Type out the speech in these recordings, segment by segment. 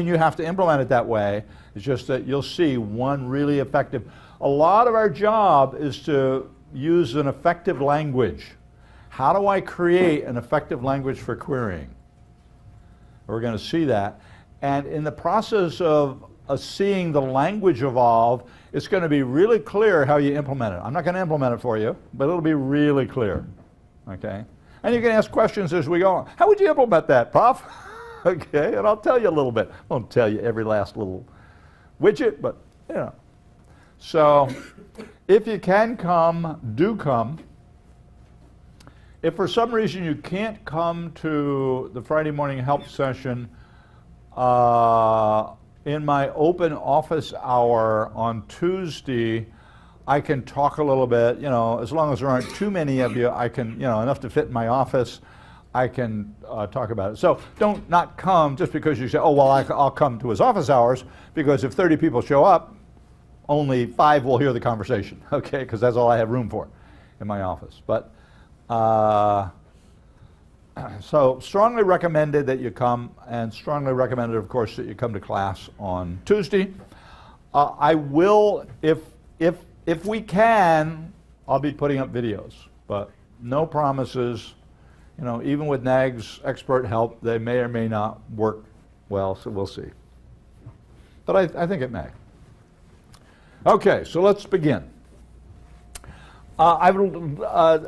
you have to implement it that way. It's just that you'll see one really effective. A lot of our job is to use an effective language. How do I create an effective language for querying? We're going to see that. And in the process of seeing the language evolve, it's going to be really clear how you implement it. I'm not going to implement it for you, but it'll be really clear. Okay? And you can ask questions as we go on. How would you implement that, Prof? Okay, and I'll tell you a little bit. I won't tell you every last little widget, but you know. So if you can come, do come. If for some reason you can't come to the Friday morning help session, in my open office hour on Tuesday, I can talk a little bit, you know, as long as there aren't too many of you, I can, you know, enough to fit in my office, I can talk about it. So don't not come just because you say, oh, well, I'll come to his office hours, because if 30 people show up, only 5 will hear the conversation, okay, because that's all I have room for in my office. But so strongly recommended that you come, and strongly recommended, of course, that you come to class on Tuesday. I will, if we can, I'll be putting up videos, but no promises. You know, even with NAG's expert help, they may or may not work well, so we'll see. But I think it may. Okay, so let's begin. I've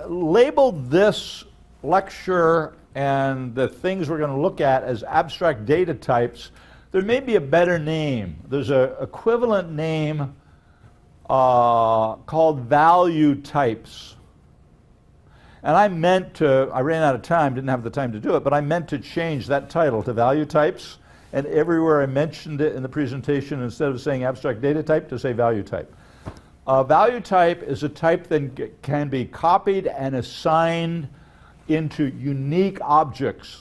labeled this lecture and the things we're going to look at as abstract data types. There may be a better name. There's an equivalent name called value types. And I ran out of time, didn't have the time to do it, but I meant to change that title to value types. And everywhere I mentioned it in the presentation, instead of saying abstract data type, to say value type. Value type is a type that can be copied and assigned into unique objects,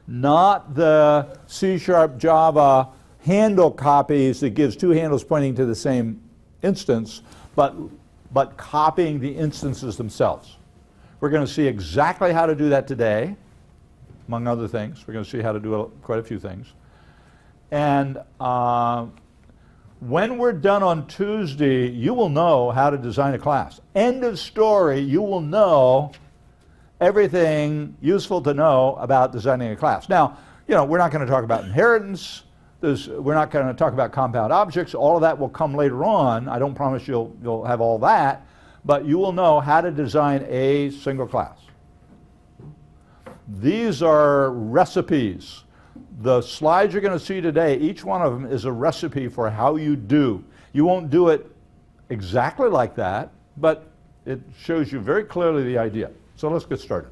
not the C# Java handle copies that gives 2 handles pointing to the same instance, but copying the instances themselves. We're going to see exactly how to do that today, among other things. We're going to see how to do quite a few things. And when we're done on Tuesday, you will know how to design a class. End of story, you will know everything useful to know about designing a class. Now, you know, we're not going to talk about inheritance. We're not going to talk about compound objects. All of that will come later on. I don't promise you'll have all that, but you will know how to design a single class. These are recipes. The slides you're going to see today, each one of them is a recipe for how you do. You won't do it exactly like that, but it shows you very clearly the idea. So let's get started.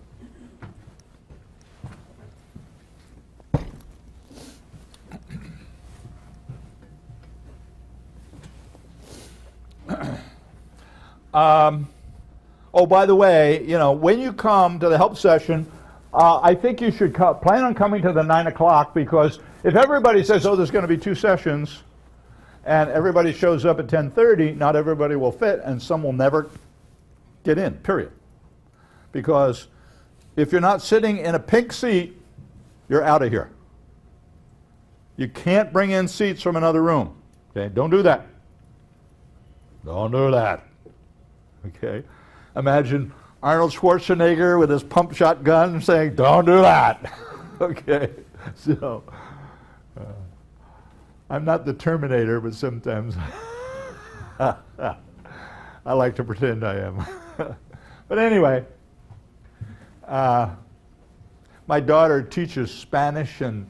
Oh, by the way, you know, when you come to the help session, I think you should plan on coming to the 9 o'clock, because if everybody says, oh, there's going to be 2 sessions, and everybody shows up at 10:30, not everybody will fit, and some will never get in, period. Because if you're not sitting in a pink seat, you're out of here. You can't bring in seats from another room. Okay, don't do that. Don't do that. Okay, imagine Arnold Schwarzenegger with his pump shotgun saying, don't do that. Okay, so I'm not the Terminator, but sometimes I like to pretend I am. But anyway, my daughter teaches Spanish in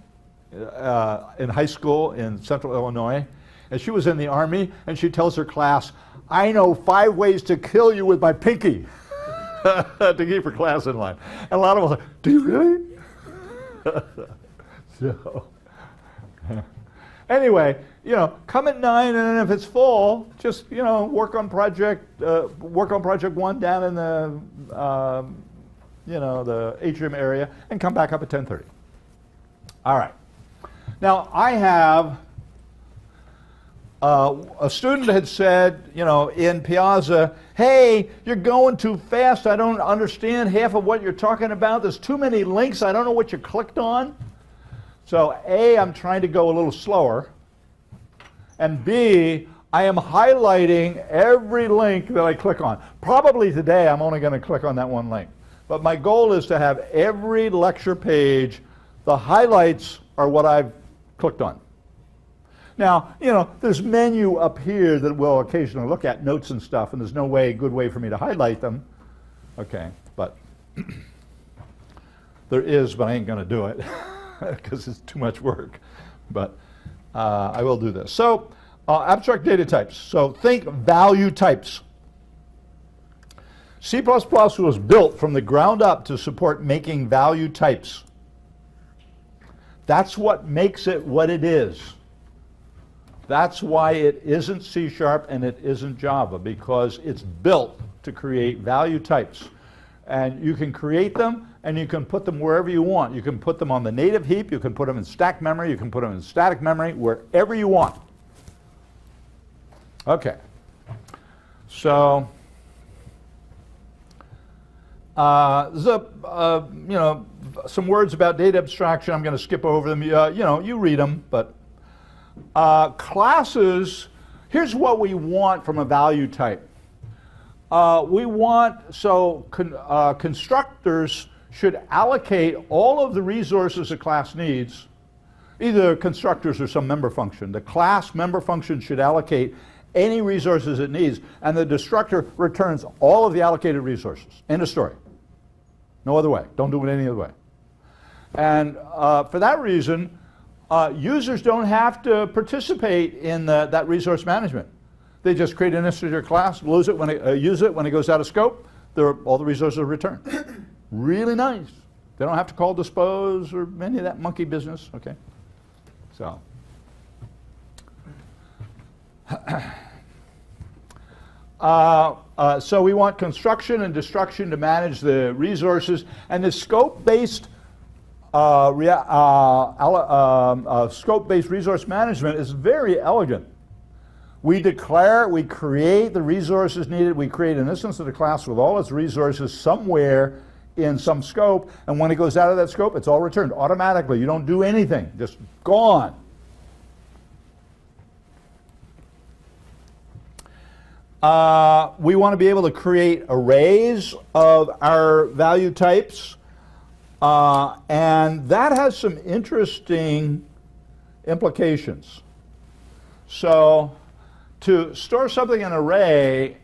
high school in Central Illinois, and she was in the Army, and she tells her class, I know 5 ways to kill you with my pinky. To keep her class in line. And a lot of us are like, do you really? So, anyway, you know, come at 9, and then if it's full, just, you know, work on project 1 down in the, you know, the atrium area, and come back up at 10:30. All right. Now, I have a student had said, you know, in Piazza, hey, you're going too fast. I don't understand half of what you're talking about. There's too many links. I don't know what you clicked on. So A, I'm trying to go a little slower, and B, I am highlighting every link that I click on. Probably today I'm only going to click on that one link. But my goal is to have every lecture page, the highlights are what I've clicked on. Now, you know, there's menu up here that we'll occasionally look at, notes and stuff, and there's no good way for me to highlight them. Okay, but there is, but I ain't going to do it because it's too much work. But I will do this. So, abstract data types. So think value types. C++ was built from the ground up to support making value types. That's what makes it what it is. That's why it isn't C# and it isn't Java, because it's built to create value types. And you can create them and you can put them wherever you want. You can put them on the native heap, you can put them in stack memory, you can put them in static memory, wherever you want. Okay. So there's you know, some words about data abstraction. I'm going to skip over them. You know, you read them, but classes, here's what we want from a value type. We want, constructors should allocate all of the resources a class needs, either constructors or some member function. The class member function should allocate any resources it needs, and the destructor returns all of the allocated resources. End of story. No other way. Don't do it any other way. And for that reason, users don't have to participate in that resource management. They just create an integer class, use it when it goes out of scope, all the resources are returned. Really nice. They don't have to call dispose or any of that monkey business. Okay. So. So we want construction and destruction to manage the resources, and the scope-based scope-based resource management is very elegant. We declare, we create the resources needed, we create an instance of the class with all its resources somewhere in some scope, and when it goes out of that scope, it's all returned automatically. You don't do anything, just gone. We want to be able to create arrays of our value types, and that has some interesting implications. So to store something in an array,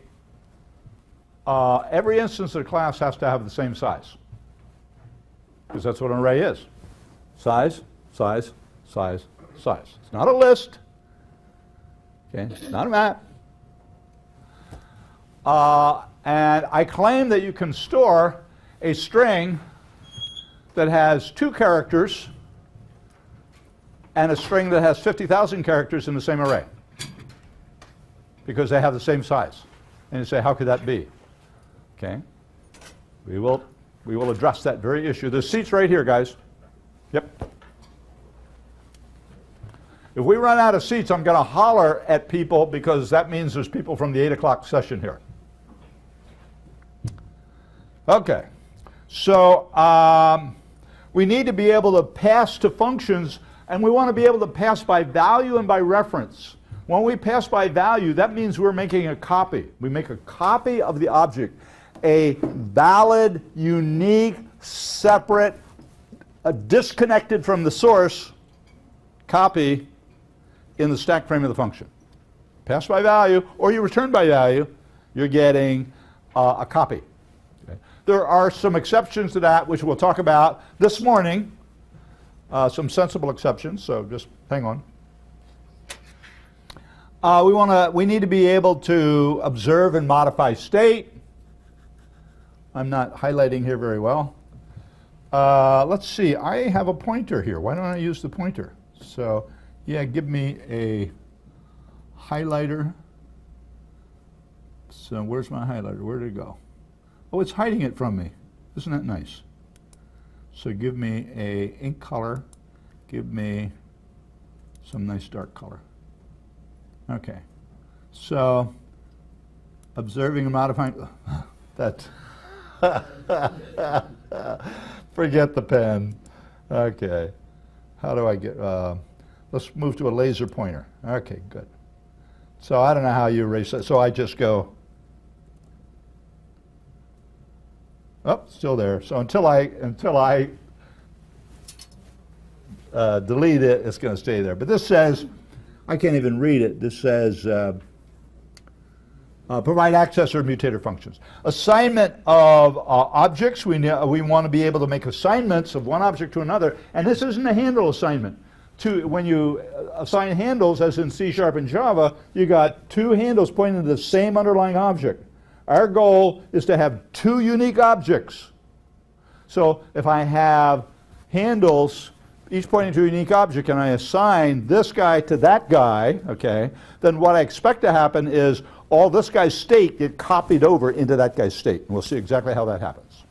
every instance of the class has to have the same size, because that's what an array is. Size, size, size, size. It's not a list. Okay, it's not a map. And I claim that you can store a string that has 2 characters and a string that has 50,000 characters in the same array, because they have the same size. And you say, how could that be? Okay. We will address that very issue. There's seats right here, guys. Yep. If we run out of seats, I'm going to holler at people, because that means there's people from the 8 o'clock session here. Okay, so we need to be able to pass to functions, and we want to be able to pass by value and by reference. When we pass by value, that means we're making a copy. We make a copy of the object, a valid, unique, separate, disconnected from the source copy in the stack frame of the function. Pass by value, or you return by value, you're getting a copy. There are some exceptions to that, which we'll talk about this morning, some sensible exceptions, so just hang on. We need to be able to observe and modify state. I'm not highlighting here very well. Let's see, I have a pointer here. Why don't I use the pointer? So, yeah, give me a highlighter. So where's my highlighter? Where did it go? Oh, it's hiding it from me. Isn't that nice? So give me a ink color. Give me some nice dark color. Okay. So observing and modifying. That. Forget the pen. Okay. how do I get, let's move to a laser pointer. Okay, good. So I don't know how you erase that. So I just go, oh, still there. So until I delete it, it's going to stay there. But this says, I can't even read it. This says, provide access or mutator functions. Assignment of objects. We want to be able to make assignments of one object to another. And this isn't a handle assignment. When you assign handles, as in C# and Java, you got two handles pointing to the same underlying object. Our goal is to have two unique objects. So if I have handles, each pointing to a unique object, and I assign this guy to that guy, okay, then what I expect to happen is all this guy's state get copied over into that guy's state. And we'll see exactly how that happens.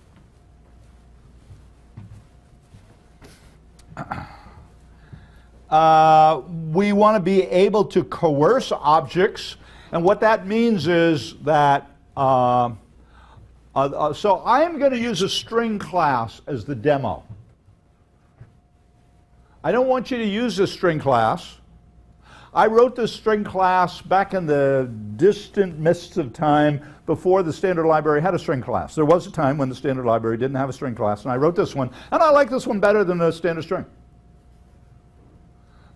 We want to be able to coerce objects, and what that means is that so I am going to use a string class as the demo. I don't want you to use this string class. I wrote this string class back in the distant mists of time before the standard library had a string class. There was a time when the standard library didn't have a string class, and I wrote this one, and I like this one better than the standard string.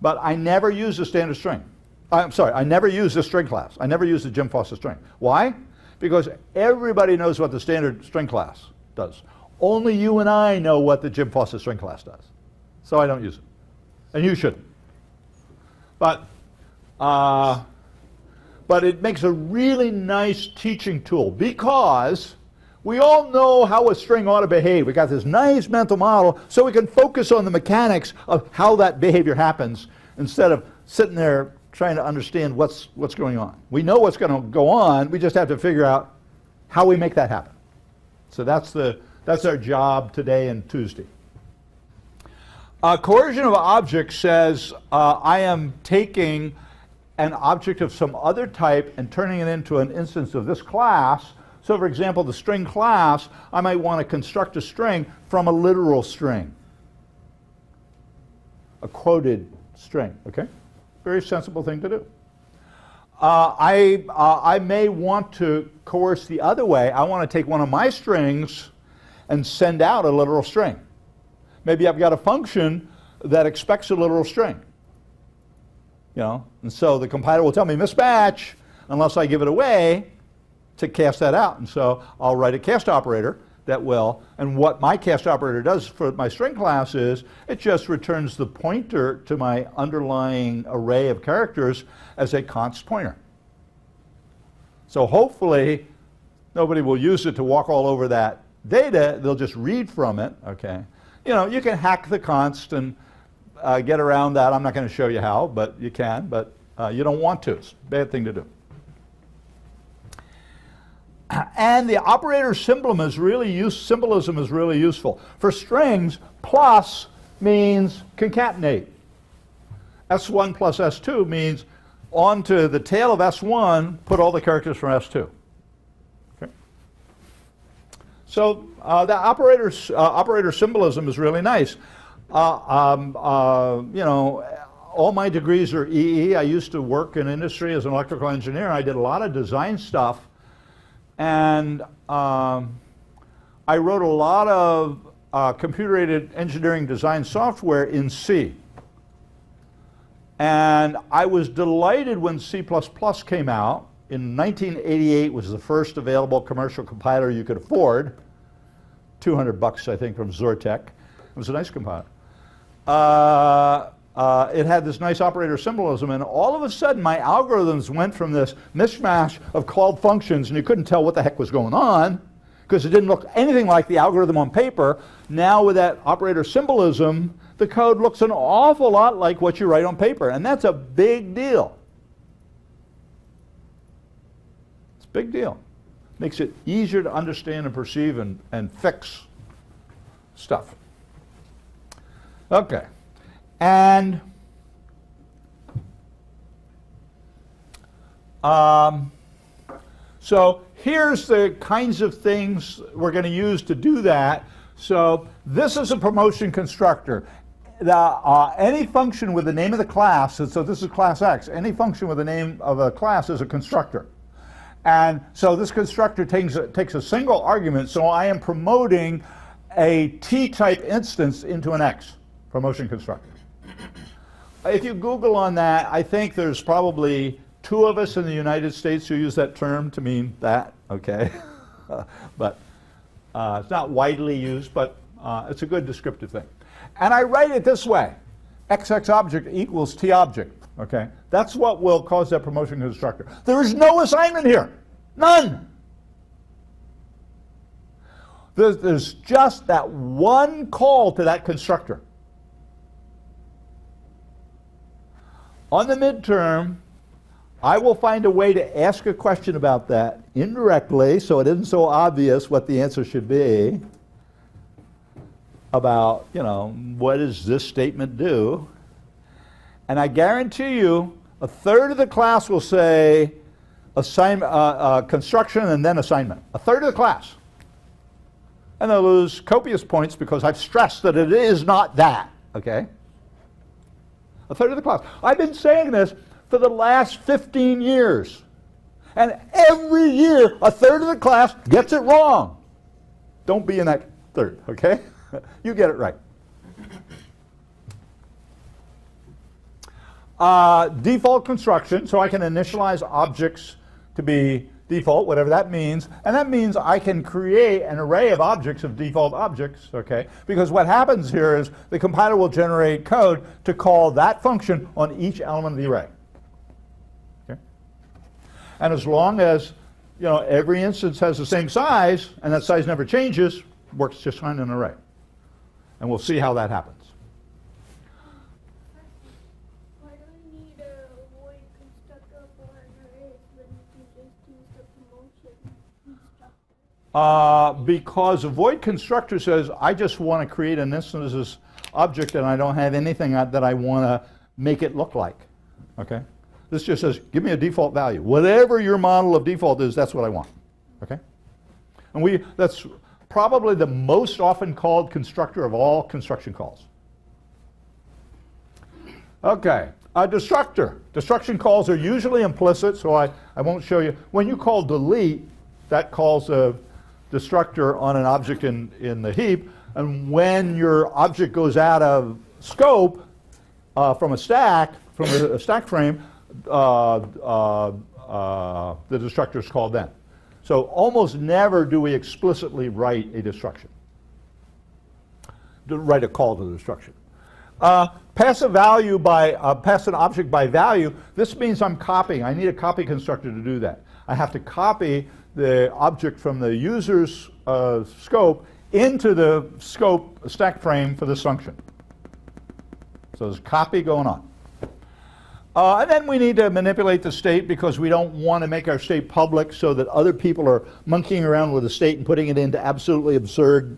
But I never use the standard string. I'm sorry, I never use the string class. I never use the Jim Foster string. Why? Because everybody knows what the standard string class does. Only you and I know what the Jim Foster string class does. So I don't use it. And you shouldn't. But it makes a really nice teaching tool because we all know how a string ought to behave. We got this nice mental model so we can focus on the mechanics of how that behavior happens instead of sitting there trying to understand what's going on. We know what's going to go on, we just have to figure out how we make that happen. So that's our job today and Tuesday. Coercion of objects says I am taking an object of some other type and turning it into an instance of this class. So for example, the string class, I might want to construct a string from a literal string. A quoted string, okay? Very sensible thing to do. I may want to coerce the other way. I want to take one of my strings and send out a literal string. Maybe I've got a function that expects a literal string. You know, and so the compiler will tell me mismatch unless I give it away to cast that out. And so I'll write a cast operator that will, and what my cast operator does for my string class is it just returns the pointer to my underlying array of characters as a const pointer. So hopefully nobody will use it to walk all over that data. They'll just read from it, okay? You know, you can hack the const and get around that. I'm not going to show you how, but you can, but you don't want to. It's a bad thing to do. And the operator symbolism is really useful. For strings, plus means concatenate. S1 plus S2 means onto the tail of S1, put all the characters from S2. Okay. So the operator symbolism is really nice. You know, all my degrees are EE. I used to work in industry as an electrical engineer. I did a lot of design stuff. And I wrote a lot of computer-aided engineering design software in C. And I was delighted when C++ came out. In 1988 was the first available commercial compiler you could afford. $200, I think, from Zortec. It was a nice compiler. It had this nice operator symbolism, and all of a sudden my algorithms went from this mishmash of called functions, and you couldn't tell what the heck was going on because it didn't look anything like the algorithm on paper. Now with that operator symbolism, the code looks an awful lot like what you write on paper, and that's a big deal. It's a big deal. Makes it easier to understand and perceive and fix stuff. Okay. And so here's the kinds of things we're going to use to do that. So this is a promotion constructor. any function with the name of the class, so this is class X, any function with the name of a class is a constructor. And so this constructor takes a single argument, so I am promoting a T-type instance into an X, promotion constructor. If you Google on that, I think there's probably 2 of us in the United States who use that term to mean that, okay? But it's not widely used, but it's a good descriptive thing. And I write it this way: XX object equals T object, okay? That's what will cause that promotion constructor. There is no assignment here, none. There's just that one call to that constructor. On the midterm, I will find a way to ask a question about that indirectly, so it isn't so obvious what the answer should be, about, you know, what does this statement do? And I guarantee you, a third of the class will say construction and then assignment. A third of the class. And they'll lose copious points because I've stressed that it is not that, okay? A third of the class. I've been saying this for the last 15 years. And every year, a third of the class gets it wrong. Don't be in that third, okay? You get it right. Default construction, so I can initialize objects to be default, whatever that means. And that means I can create an array of objects, of default objects, okay? Because what happens here is the compiler will generate code to call that function on each element of the array. Okay? And as long as, you know, every instance has the same size, and that size never changes, works just fine in an array. And we'll see how that happens. Why do we need a void constructor for an array when you can just use the promotion constructor? Because a void constructor says, I just want to create an instance object and I don't have anything that I want to make it look like. Okay? This just says, give me a default value. Whatever your model of default is, that's what I want. Okay? And that's probably the most often called constructor of all construction calls. Okay, a destructor. Destruction calls are usually implicit, so I won't show you. When you call delete, that calls a destructor on an object in the heap, and when your object goes out of scope from a stack frame, the destructor is called then. So almost never do we explicitly write a destruction, write a call to destruction. Pass an object by value. This means I'm copying. I need a copy constructor to do that. I have to copy the object from the user's scope into the scope stack frame for this function. So there's copy going on. And then we need to manipulate the state because we don't want to make our state public so that other people are monkeying around with the state and putting it into absolutely absurd,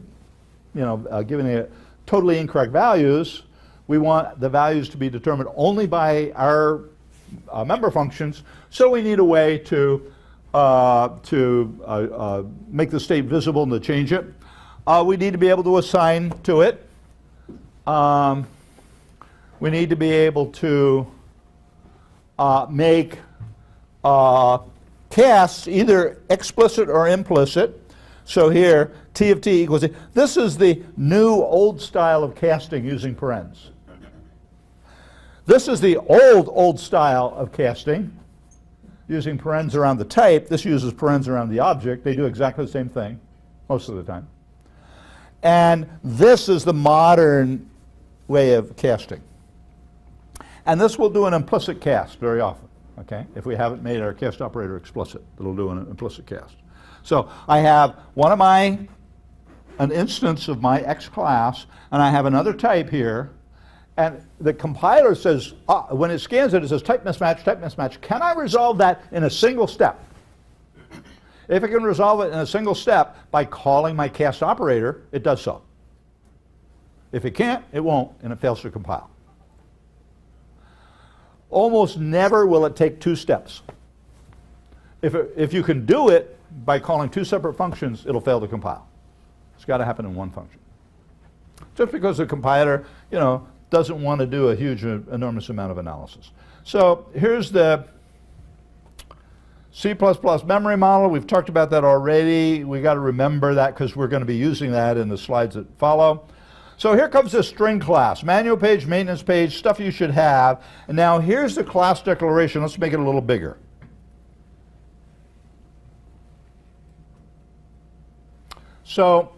you know, giving it totally incorrect values. We want the values to be determined only by our member functions, so we need a way to make the state visible and to change it. We need to be able to assign to it. We need to be able to make casts either explicit or implicit. So here, T of T equals T. This is the new old style of casting using parens. This is the old style of casting using parens around the type. This uses parens around the object. They do exactly the same thing most of the time. And this is the modern way of casting. And this will do an implicit cast very often, okay? If we haven't made our cast operator explicit, it'll do an implicit cast. So I have an instance of my X class, and I have another type here, and the compiler says, when it scans it, it says type mismatch, type mismatch. Can I resolve that in a single step? If it can resolve it in a single step by calling my cast operator, it does so. If it can't, it won't, and it fails to compile. Almost never will it take 2 steps. If you can do it by calling 2 separate functions, it'll fail to compile. It's got to happen in one function. Just because the compiler, you know, doesn't want to do a huge, enormous amount of analysis. So here's the C++ memory model. We've talked about that already. We got to remember that because we're going to be using that in the slides that follow. So here comes the string class. Manual page, maintenance page, stuff you should have. And now here's the class declaration. Let's make it a little bigger. So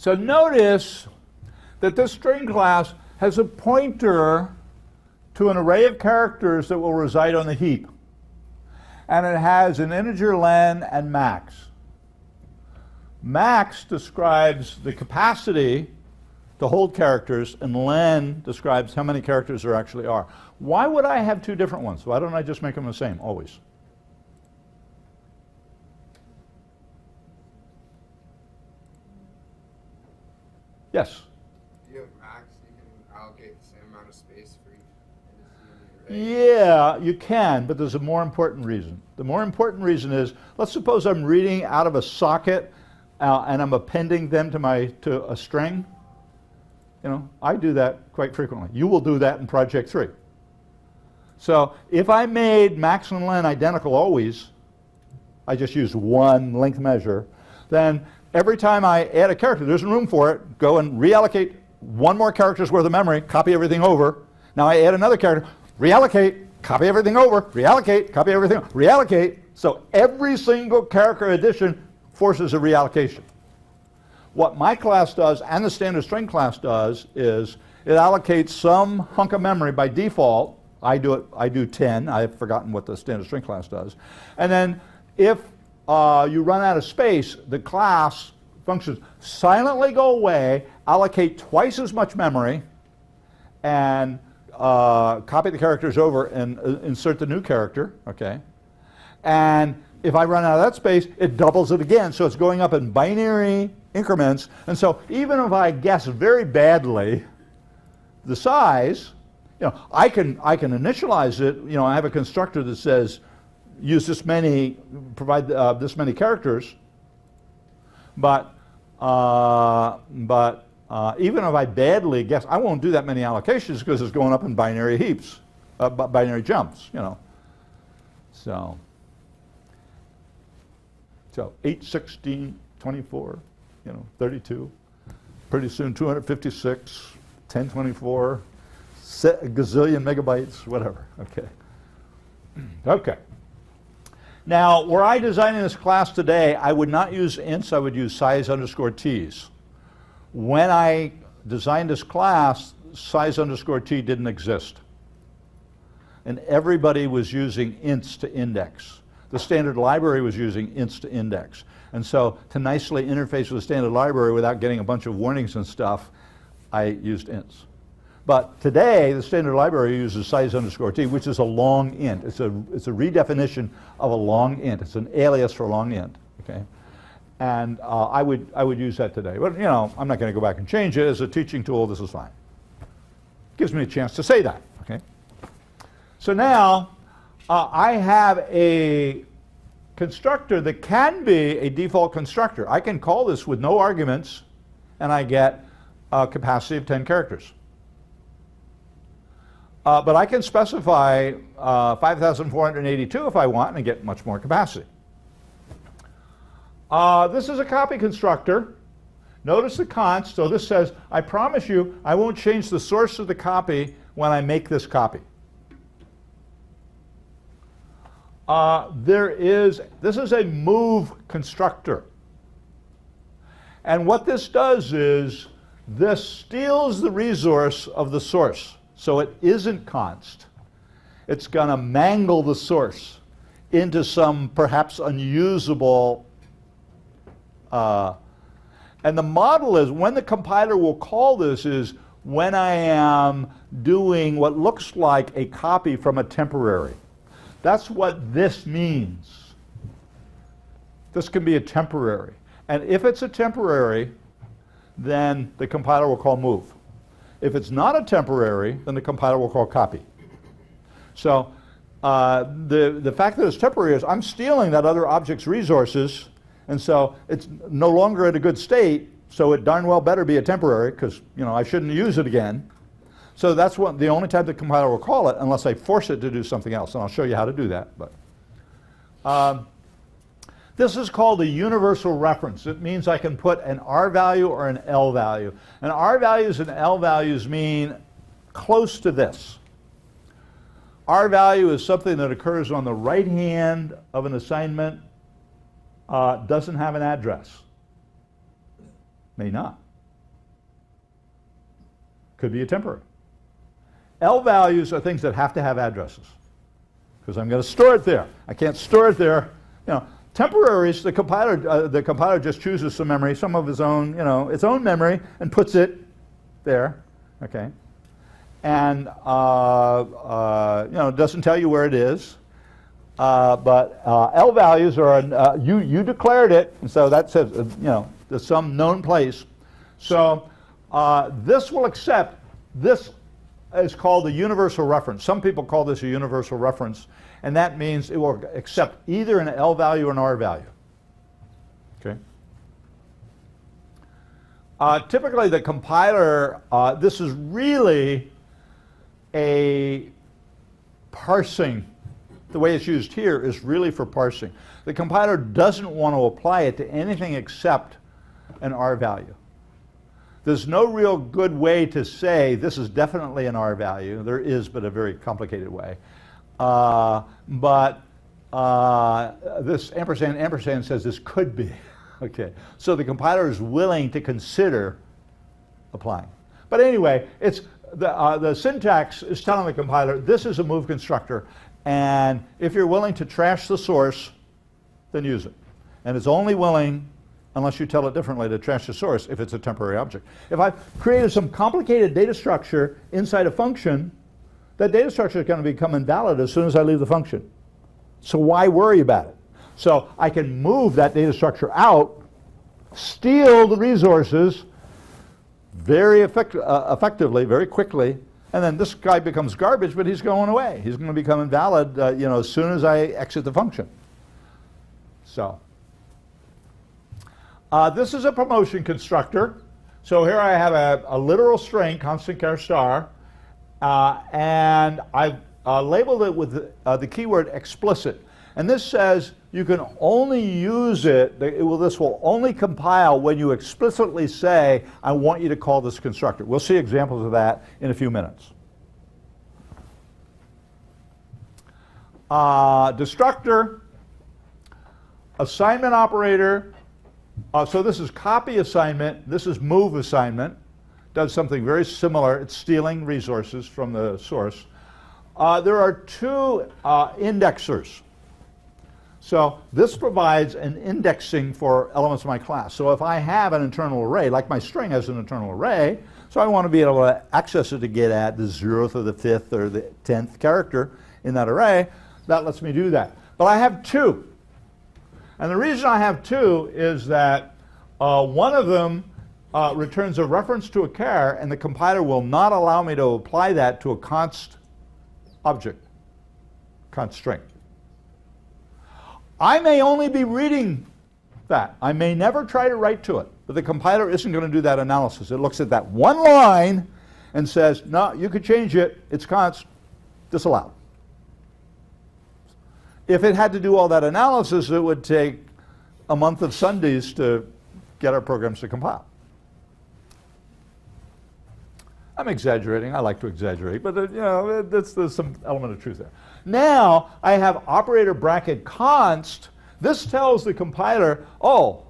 notice that this string class has a pointer to an array of characters that will reside on the heap. And it has an integer len and max. Max describes the capacity to hold characters, and len describes how many characters there actually are. Why would I have two different ones? Why don't I just make them the same, always? Yes? If you have max, you can allocate the same amount of space for each array. Yeah, you can, but there's a more important reason. The more important reason is, let's suppose I'm reading out of a socket and I'm appending them to a string. You know, I do that quite frequently. You will do that in Project 3. So if I made max and len identical always, I just use one length measure, then every time I add a character, there's room for it, go and reallocate one more character's worth of memory, copy everything over. Now I add another character, reallocate, copy everything over, reallocate, copy everything, reallocate. So every single character addition forces a reallocation. What my class does and the standard string class does is it allocates some hunk of memory by default. I do 10. I've forgotten what the standard string class does. And then if you run out of space, the class functions silently go away, allocate twice as much memory, and copy the characters over and insert the new character, okay? And if I run out of that space, it doubles it again, so it's going up in binary increments. And so even if I guess very badly the size, you know, I can initialize it. You know, I have a constructor that says use this many, provide this many characters, but even if I badly guess, I won't do that many allocations because it's going up in binary heaps, binary jumps, you know. So 8, 16, 24, you know, 32, pretty soon 256, 1024, gazillion megabytes, whatever, okay. Okay. Now, were I designing this class today, I would not use ints, I would use size underscore t's. When I designed this class, size underscore t didn't exist. And everybody was using ints to index. The standard library was using ints to index. And so to nicely interface with the standard library without getting a bunch of warnings and stuff, I used ints. But today, the standard library uses size underscore t, which is a long int. It's a redefinition of a long int. It's an alias for a long int, okay? And I would use that today. But, you know, I'm not going to go back and change it. As a teaching tool, this is fine. Gives me a chance to say that, okay? So now, I have a constructor that can be a default constructor. I can call this with no arguments, and I get a capacity of 10 characters. But I can specify 5,482 if I want and get much more capacity. This is a copy constructor. Notice the const. So this says, I promise you I won't change the source of the copy when I make this copy. This is a move constructor. And what this does is this steals the resource of the source. So it isn't const. It's going to mangle the source into some perhaps unusable. And the model is, when the compiler will call this is when I am doing what looks like a copy from a temporary. That's what this means. This can be a temporary. And if it's a temporary, then the compiler will call move. If it's not a temporary, then the compiler will call copy. So the fact that it's temporary is I'm stealing that other object's resources, and so it's no longer in a good state, so it darn well better be a temporary, because I shouldn't use it again. So that's the only time the compiler will call it, unless I force it to do something else, and I'll show you how to do that. But this is called a universal reference. It means I can put an R value or an L value. And R values and L values mean close to this. R value is something that occurs on the right hand of an assignment, doesn't have an address. May not. Could be a temporary. L values are things that have to have addresses, because I'm going to store it there. I can't store it there. Temporaries, the compiler just chooses some memory, some of its own, its own memory, and puts it there. Okay, and doesn't tell you where it is. But L values are you declared it, and so that says there's some known place. So this will accept this. Is called a universal reference. Some people call this a universal reference, and that means it will accept either an L value or an R value. Okay. Typically, the compiler, this is really a parsing. The way it's used here is really for parsing. The compiler doesn't want to apply it to anything except an R value. There's no real good way to say this is definitely an R value. There is, but a very complicated way. This ampersand says this could be. Okay, so the compiler is willing to consider applying. But anyway, it's the syntax is telling the compiler this is a move constructor, and if you're willing to trash the source, then use it. And it's only willing, unless you tell it differently, to trash the source if it's a temporary object. If I've created some complicated data structure inside a function, that data structure is going to become invalid as soon as I leave the function. So why worry about it? So I can move that data structure out, steal the resources very effectively, very quickly, and then this guy becomes garbage, but he's going away. He's going to become invalid as soon as I exit the function. So this is a promotion constructor. So here I have a literal string, constant char star, and I've labeled it with the keyword explicit. And this says you can only use it, this will only compile when you explicitly say, I want you to call this constructor. We'll see examples of that in a few minutes. Destructor, assignment operator. So this is copy assignment, this is move assignment. Does something very similar. It's stealing resources from the source. There are two indexers. So this provides an indexing for elements of my class. So if I have an internal array, like my string has an internal array, so I want to be able to access it to get at the 0th or the 5th or the 10th character in that array, that lets me do that. But I have two. And the reason I have two is that one of them returns a reference to a char, and the compiler will not allow me to apply that to a const object, const string. I may only be reading that. I may never try to write to it, but the compiler isn't going to do that analysis. It looks at that one line and says, no, you could change it. It's const, disallowed. If it had to do all that analysis, it would take a month of Sundays to get our programs to compile. I'm exaggerating. I like to exaggerate, but there's some element of truth there. Now I have operator bracket const. This tells the compiler, oh,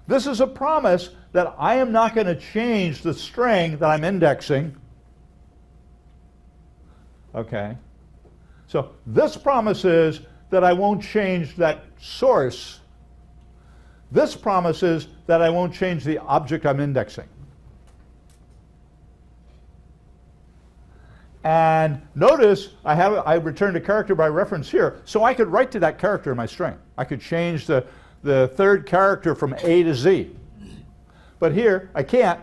this is a promise that I am not going to change the string that I'm indexing. Okay. So this promises that I won't change that source. This promises that I won't change the object I'm indexing. And notice I returned a character by reference here, so I could write to that character in my string. I could change the third character from A to Z. But here, I can't.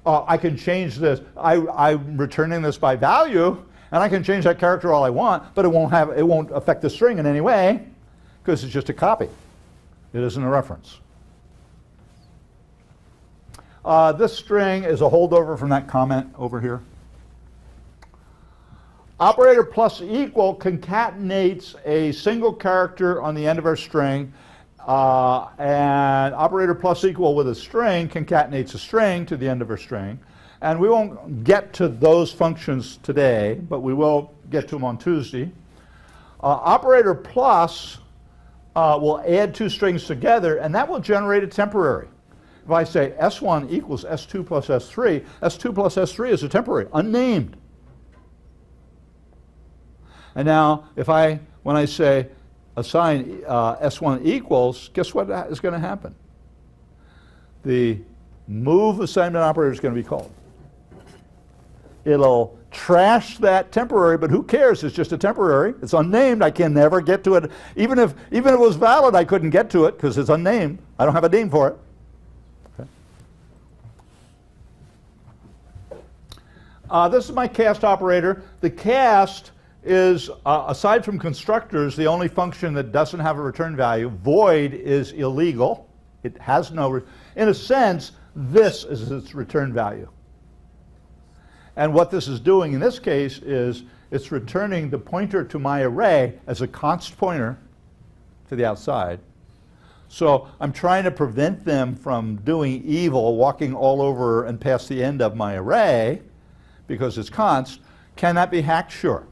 I can change this. I'm returning this by value, and I can change that character all I want, but it won't affect the string in any way, because it's just a copy. It isn't a reference. This string is a holdover from that comment over here. Operator plus equal concatenates a single character on the end of our string, and operator plus equal with a string concatenates a string to the end of our string. And we won't get to those functions today, but we will get to them on Tuesday. Operator plus will add two strings together, and that will generate a temporary. If I say S1 equals S2 plus S3, S2 plus S3 is a temporary, unnamed. And now, when I say assign S1 equals, guess what is going to happen? The move assignment operator is going to be called. It'll trash that temporary, but who cares? It's just a temporary. It's unnamed. I can never get to it. Even if it was valid, I couldn't get to it because it's unnamed. I don't have a name for it. Okay. This is my cast operator. The cast is, aside from constructors, the only function that doesn't have a return value. Void is illegal. It has no, in a sense, this is its return value. And what this is doing in this case is it's returning the pointer to my array as a const pointer to the outside. So I'm trying to prevent them from doing evil, walking all over and past the end of my array because it's const. Can that be hacked? Sure.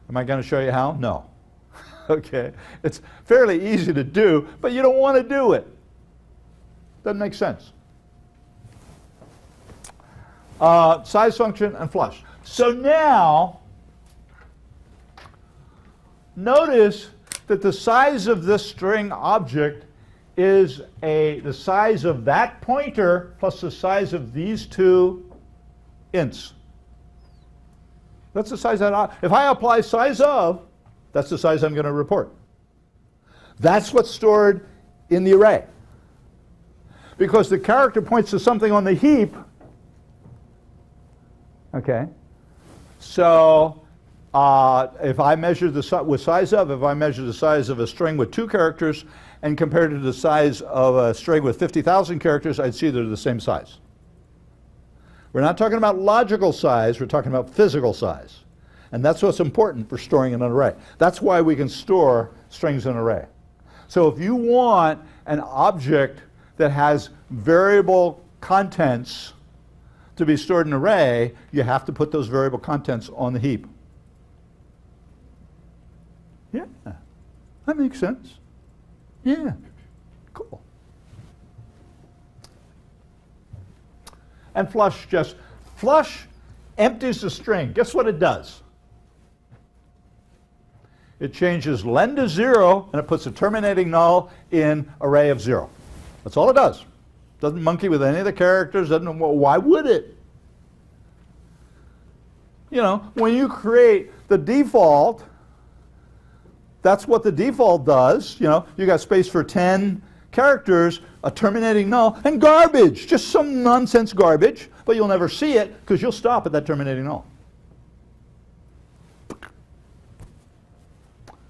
Am I going to show you how? No. Okay. It's fairly easy to do, but you don't want to do it. Doesn't make sense. Size function and flush. So now, notice that the size of this string object is the size of that pointer plus the size of these two ints. That's the size that if I apply size of, that's the size I'm going to report. That's what's stored in the array. Because the character points to something on the heap. Okay. So if I measure with size of, if I measure the size of a string with 2 characters and compare it to the size of a string with 50,000 characters, I'd see they're the same size. We're not talking about logical size, we're talking about physical size. And that's what's important for storing in an array. That's why we can store strings in an array. So if you want an object that has variable contents to be stored in an array, you have to put those variable contents on the heap. Yeah, that makes sense. Yeah, cool. And flush empties the string. Guess what it does? It changes len to 0 and it puts a terminating null in array of 0. That's all it does. Doesn't monkey with any of the characters. Doesn't. Well, why would it? You know, when you create the default, that's what the default does. You know, you got space for 10 characters, a terminating null, and garbage. Just some nonsense garbage, but you'll never see it because you'll stop at that terminating null.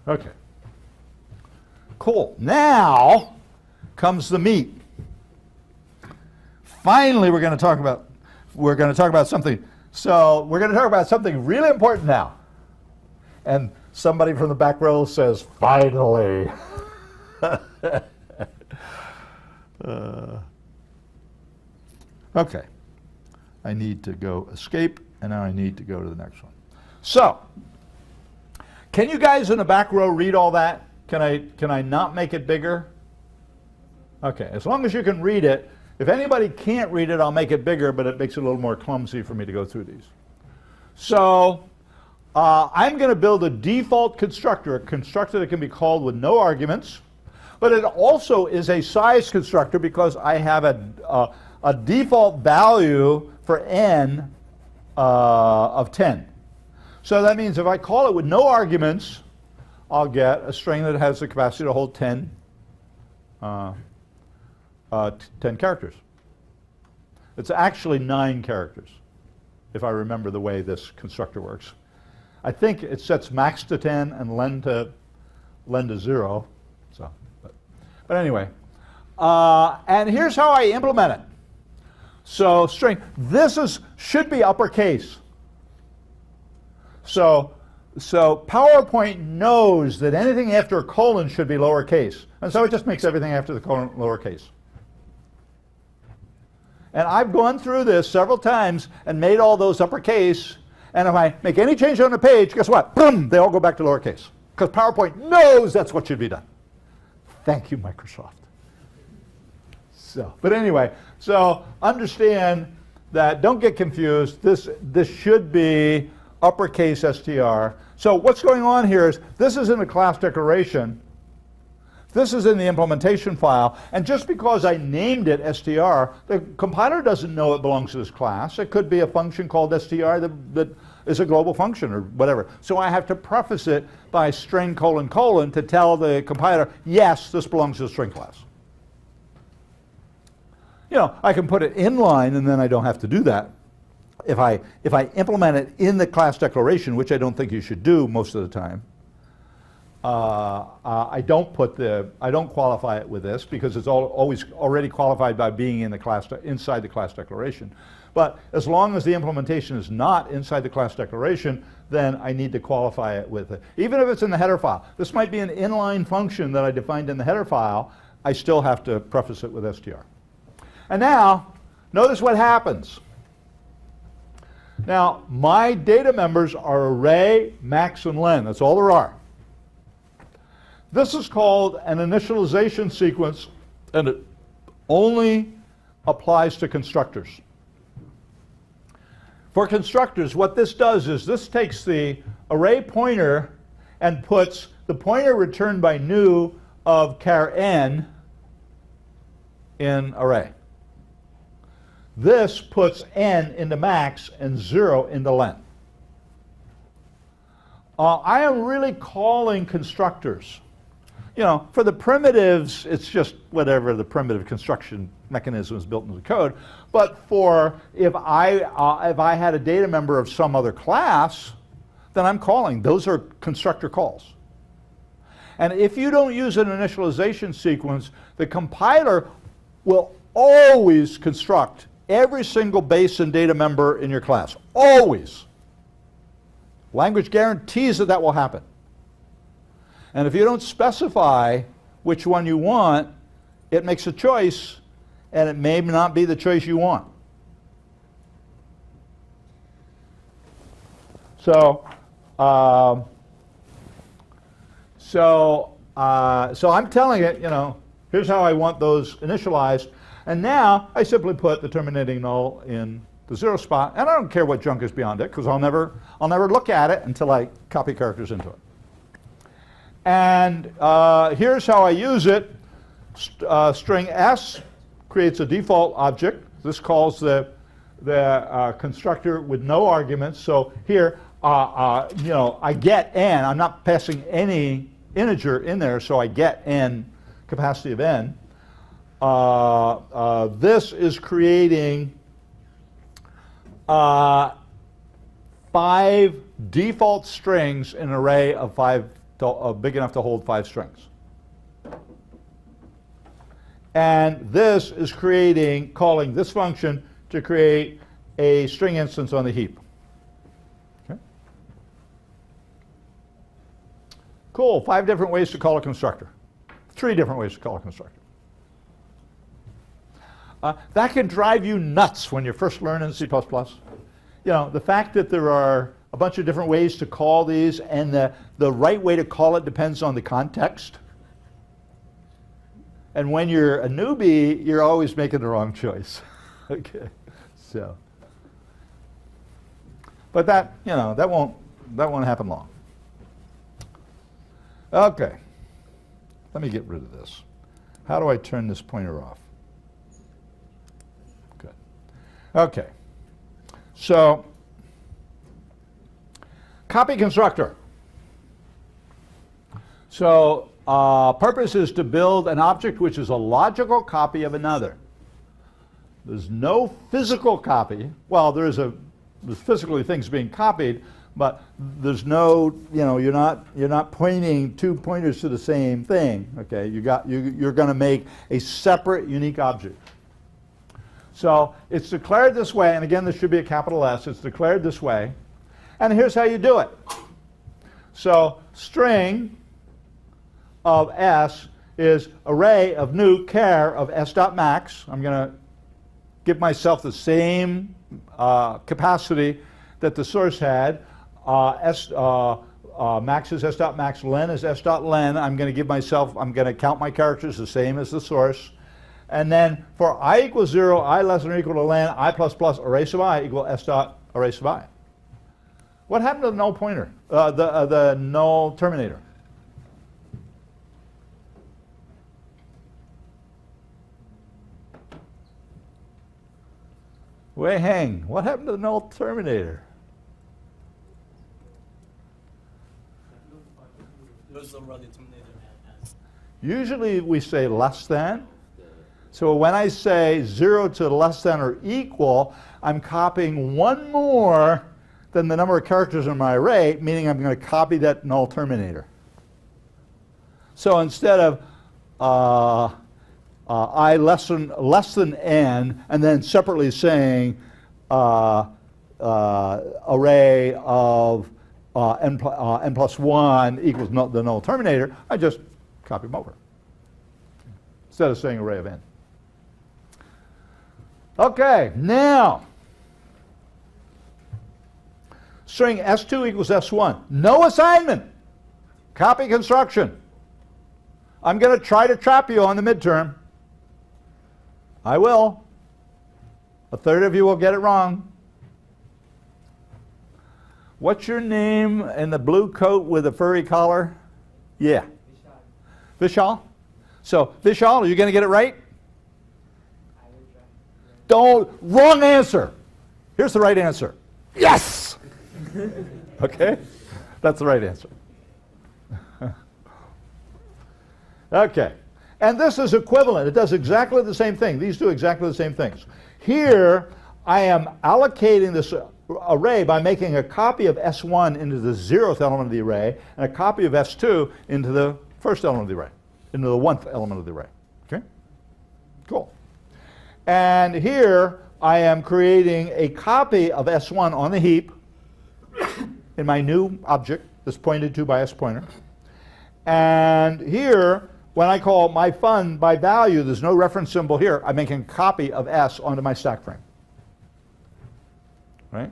Okay. Cool. Now comes the meat. Finally, we're going to talk about something. So we're going to talk about something really important now. And somebody from the back row says, finally. Okay. I need to go escape, and now I need to go to the next one. So, can you guys in the back row read all that? Can I not make it bigger? Okay, as long as you can read it. If anybody can't read it, I'll make it bigger, but it makes it a little more clumsy for me to go through these. So I'm going to build a default constructor, a constructor that can be called with no arguments, but it also is a size constructor because I have a default value for n of 10. So that means if I call it with no arguments, I'll get a string that has the capacity to hold 10 characters. It's actually 9 characters, if I remember the way this constructor works. I think it sets max to 10 and len to 0. So, but anyway, and here's how I implement it. So string, should be uppercase. So PowerPoint knows that anything after a colon should be lowercase. And so it just makes everything after the colon lowercase. And I've gone through this several times and made all those uppercase. And if I make any change on the page, guess what? Boom, they all go back to lowercase. Because PowerPoint knows that's what should be done. Thank you, Microsoft. But anyway, so understand that, don't get confused. This should be uppercase str. So what's going on here is this is in the class declaration. This is in the implementation file. And just because I named it str, the compiler doesn't know it belongs to this class. It could be a function called str that is a global function or whatever. So I have to preface it by string : to tell the compiler, yes, this belongs to the string class. You know, I can put it inline and then I don't have to do that. If I implement it in the class declaration, which I don't think you should do most of the time, I don't qualify it with this because it's always already qualified by being in the class inside the class declaration. But as long as the implementation is not inside the class declaration, then I need to qualify it with it. Even if it's in the header file. This might be an inline function that I defined in the header file. I still have to preface it with str. And now, notice what happens. Now, my data members are array, max, and len. That's all there are. This is called an initialization sequence, and it only applies to constructors. For constructors, what this does is this takes the array pointer and puts the pointer returned by new of char n in array. This puts n into max and 0 into len. I am really calling constructors. You know, for the primitives, it's just whatever the primitive construction mechanism is built into the code. But for if I had a data member of some other class, then I'm calling. Those are constructor calls. And if you don't use an initialization sequence, the compiler will always construct every single base and data member in your class. Always. Language guarantees that that will happen. And if you don't specify which one you want, it makes a choice, and it may not be the choice you want. So I'm telling it, you know, here's how I want those initialized. And now I simply put the terminating null in the 0 spot, and I don't care what junk is beyond it, because I'll never look at it until I copy characters into it. And here's how I use it. String s creates a default object. This calls the constructor with no arguments. So here, you know, I get n. I'm not passing any integer in there, so I get n, capacity of n. This is creating 5 default strings in an array of 5, big enough to hold 5 strings. And this is calling this function to create a string instance on the heap. Okay. Cool, 5 different ways to call a constructor. 3 different ways to call a constructor. That can drive you nuts when you're first learning C++. You know, the fact that there are a bunch of different ways to call these, and the right way to call it depends on the context. And when you're a newbie, you're always making the wrong choice. Okay, so. But that, you know, that won't happen long. Okay, let me get rid of this. How do I turn this pointer off? Good. Okay, so copy constructor. So purpose is to build an object which is a logical copy of another. There's no physical copy. Well, there's physically things being copied, but there's no, you know, you're not pointing 2 pointers to the same thing. Okay, you're going to make a separate, unique object. So it's declared this way, and again, this should be a capital S. It's declared this way. And here's how you do it. So string of S is array of new char of S dot max. I'm going to give myself the same capacity that the source had. Max is S dot max, len is S dot len. I'm going to count my characters the same as the source. And then for I equals 0, I less than or equal to len, I plus plus array sub I equal S dot array sub I. What happened to the null pointer, the null terminator? Wei Heng, what happened to the null terminator? Usually we say less than. So when I say 0 to less than or equal, I'm copying one more than the number of characters in my array, meaning I'm going to copy that null terminator. So instead of I less than n, and then separately saying array of n plus 1 equals the null terminator, I just copy them over instead of saying array of n. Okay, now string S2 equals S1. No assignment. Copy construction. I'm going to try to trap you on the midterm. I will. A third of you will get it wrong. What's your name in the blue coat with a furry collar? Yeah. Vishal. So, Vishal, are you going to get it right? Don't. Wrong answer. Here's the right answer. Yes! Okay? That's the right answer. Okay. And this is equivalent. It does exactly the same thing. These do exactly the same things. Here, I am allocating this array by making a copy of S1 into the 0th element of the array and a copy of S2 into the first element of the array, into the 1th element of the array. Okay? Cool. And here, I am creating a copy of S1 on the heap in my new object that's pointed to by S pointer. And here, when I call my fun by value, there's no reference symbol here. I'm making a copy of S onto my stack frame. Right?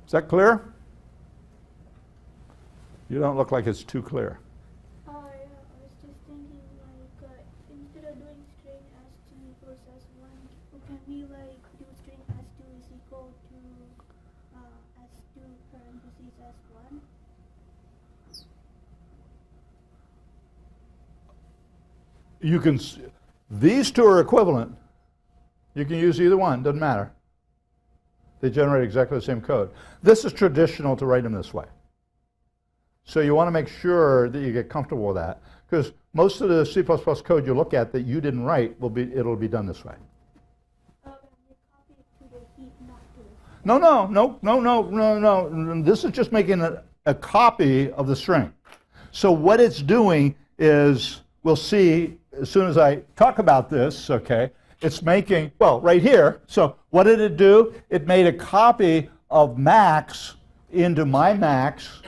Is that clear? You don't look like it's too clear. Yeah, I was just thinking, like, instead of doing string S2 equals S1, can we, like, do string S2 is equal to S2 parentheses S1? You can, these two are equivalent. You can use either one, doesn't matter. They generate exactly the same code. This is traditional to write them this way. So you want to make sure that you get comfortable with that, because most of the C++ code you look at that you didn't write, it'll be done this way. You copy it to the heap, not to the... No. This is just making a copy of the string. So what it's doing is, we'll see as soon as I talk about this, okay, it's making, well, right here. So what did it do? It made a copy of max into my max,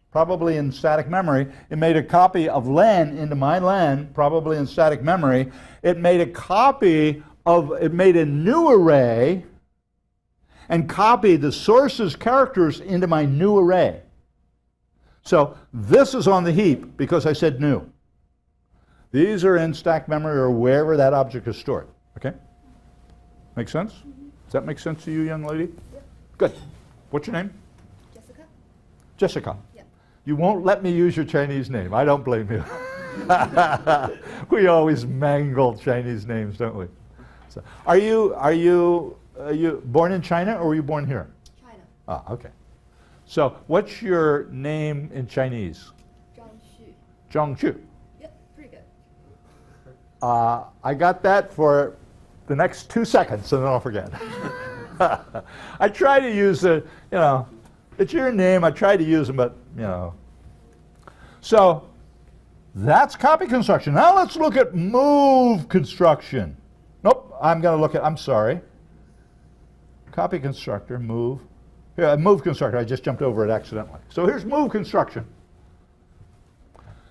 probably in static memory. It made a copy of len into my len, probably in static memory. It made a copy of, it made a new array and copied the source's characters into my new array. So this is on the heap because I said new. These are in stack memory or wherever that object is stored. Okay? Make sense? Does that make sense to you, young lady? Yep. Good. What's your name? Jessica? Jessica. Yep. You won't let me use your Chinese name. I don't blame you. We always mangle Chinese names, don't we? So, are you born in China or were you born here? China. Ah, okay. So, what's your name in Chinese? Zhang Xu. Zhang Xu. Yep, pretty good. I got that for the next 2 seconds, and then I'll forget. I try to use it, it's your name. I try to use them, but, So That's copy construction. Now let's look at move construction. Nope, I'm sorry. Copy constructor, move. Here, move constructor, I just jumped over it accidentally. So here's move construction.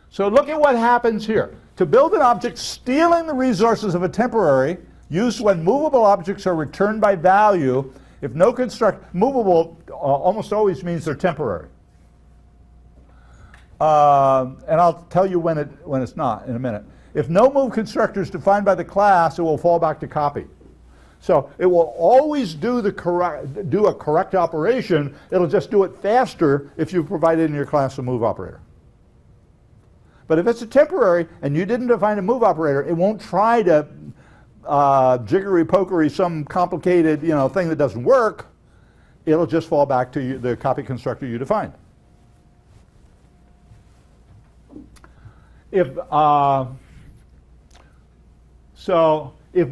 So look at what happens here. To build an object, stealing the resources of a temporary, used when movable objects are returned by value. If no construct, movable almost always means they're temporary. And I'll tell you when it's not in a minute. If no move constructor is defined by the class, it will fall back to copy. So it will always do a correct operation. It'll just do it faster if you provide it in your class a move operator. But if it's a temporary and you didn't define a move operator, it won't try to jiggery-pokery some complicated thing that doesn't work. It'll just fall back to the copy constructor you defined. If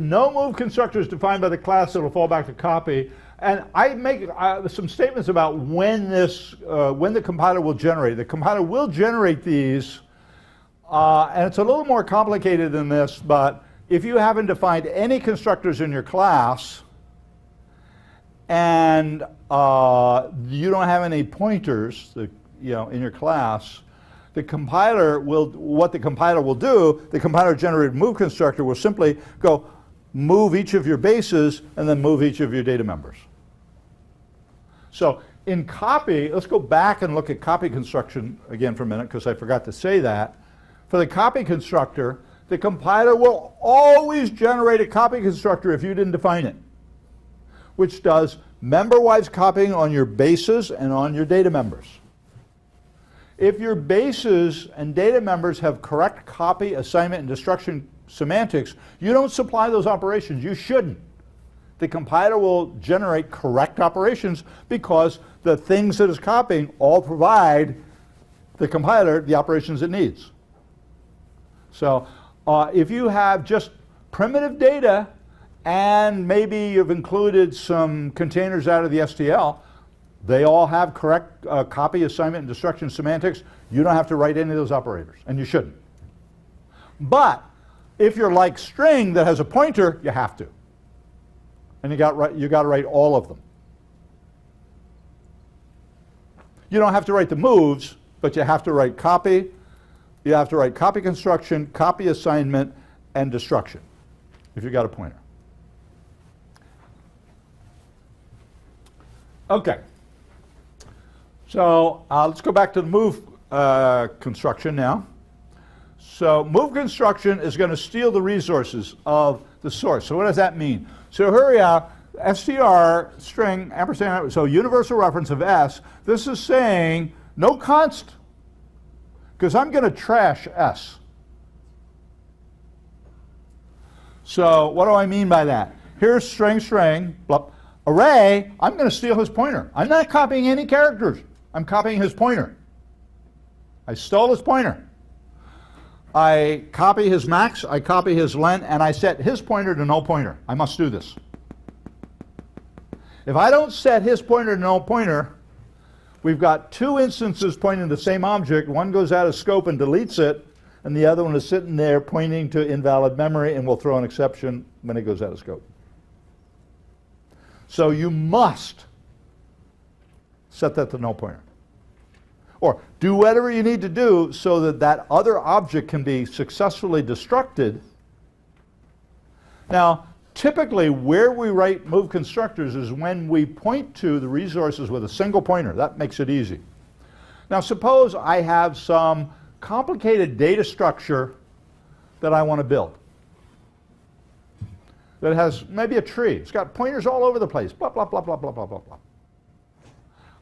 no move constructor is defined by the class, it'll fall back to copy. And I make some statements about when the compiler will generate. The compiler will generate these, and it's a little more complicated than this, but if you haven't defined any constructors in your class and you don't have any pointers in your class, the compiler will do, the compiler generated move constructor will simply go move each of your bases and then move each of your data members. So in copy, let's go back and look at copy construction again for a minute because I forgot to say that. For the copy constructor, the compiler will always generate a copy constructor if you didn't define it, which does member-wise copying on your bases and on your data members. If your bases and data members have correct copy, assignment, and destruction semantics, you don't supply those operations. You shouldn't. The compiler will generate correct operations because the things that it's copying all provide the compiler the operations it needs. So if you have just primitive data and maybe you've included some containers out of the STL, they all have correct copy, assignment, and destruction semantics. You don't have to write any of those operators, and you shouldn't. But if you're like string that has a pointer, you have to. And you got to write all of them. You don't have to write the moves, but you have to write copy. You have to write copy construction, copy assignment, and destruction if you've got a pointer. Okay. So let's go back to the move construction now. So move construction is going to steal the resources of the source. So what does that mean? So here we are, str string ampersand, so universal reference of s. This is saying no const, because I'm going to trash s. So what do I mean by that? Here's string, blah. Array, I'm going to steal his pointer. I'm not copying any characters. I'm copying his pointer. I stole his pointer. I copy his max, I copy his len, and I set his pointer to null pointer. I must do this. If I don't set his pointer to null pointer, we've got two instances pointing to the same object. One goes out of scope and deletes it, and the other one is sitting there pointing to invalid memory and will throw an exception when it goes out of scope. So you must set that to null pointer. Or do whatever you need to do so that that other object can be successfully destructed. Now, typically where we write move constructors is when we point to the resources with a single pointer. That makes it easy. Now, suppose I have some complicated data structure that I want to build. That has maybe a tree. It's got pointers all over the place, blah, blah, blah, blah, blah, blah, blah, blah.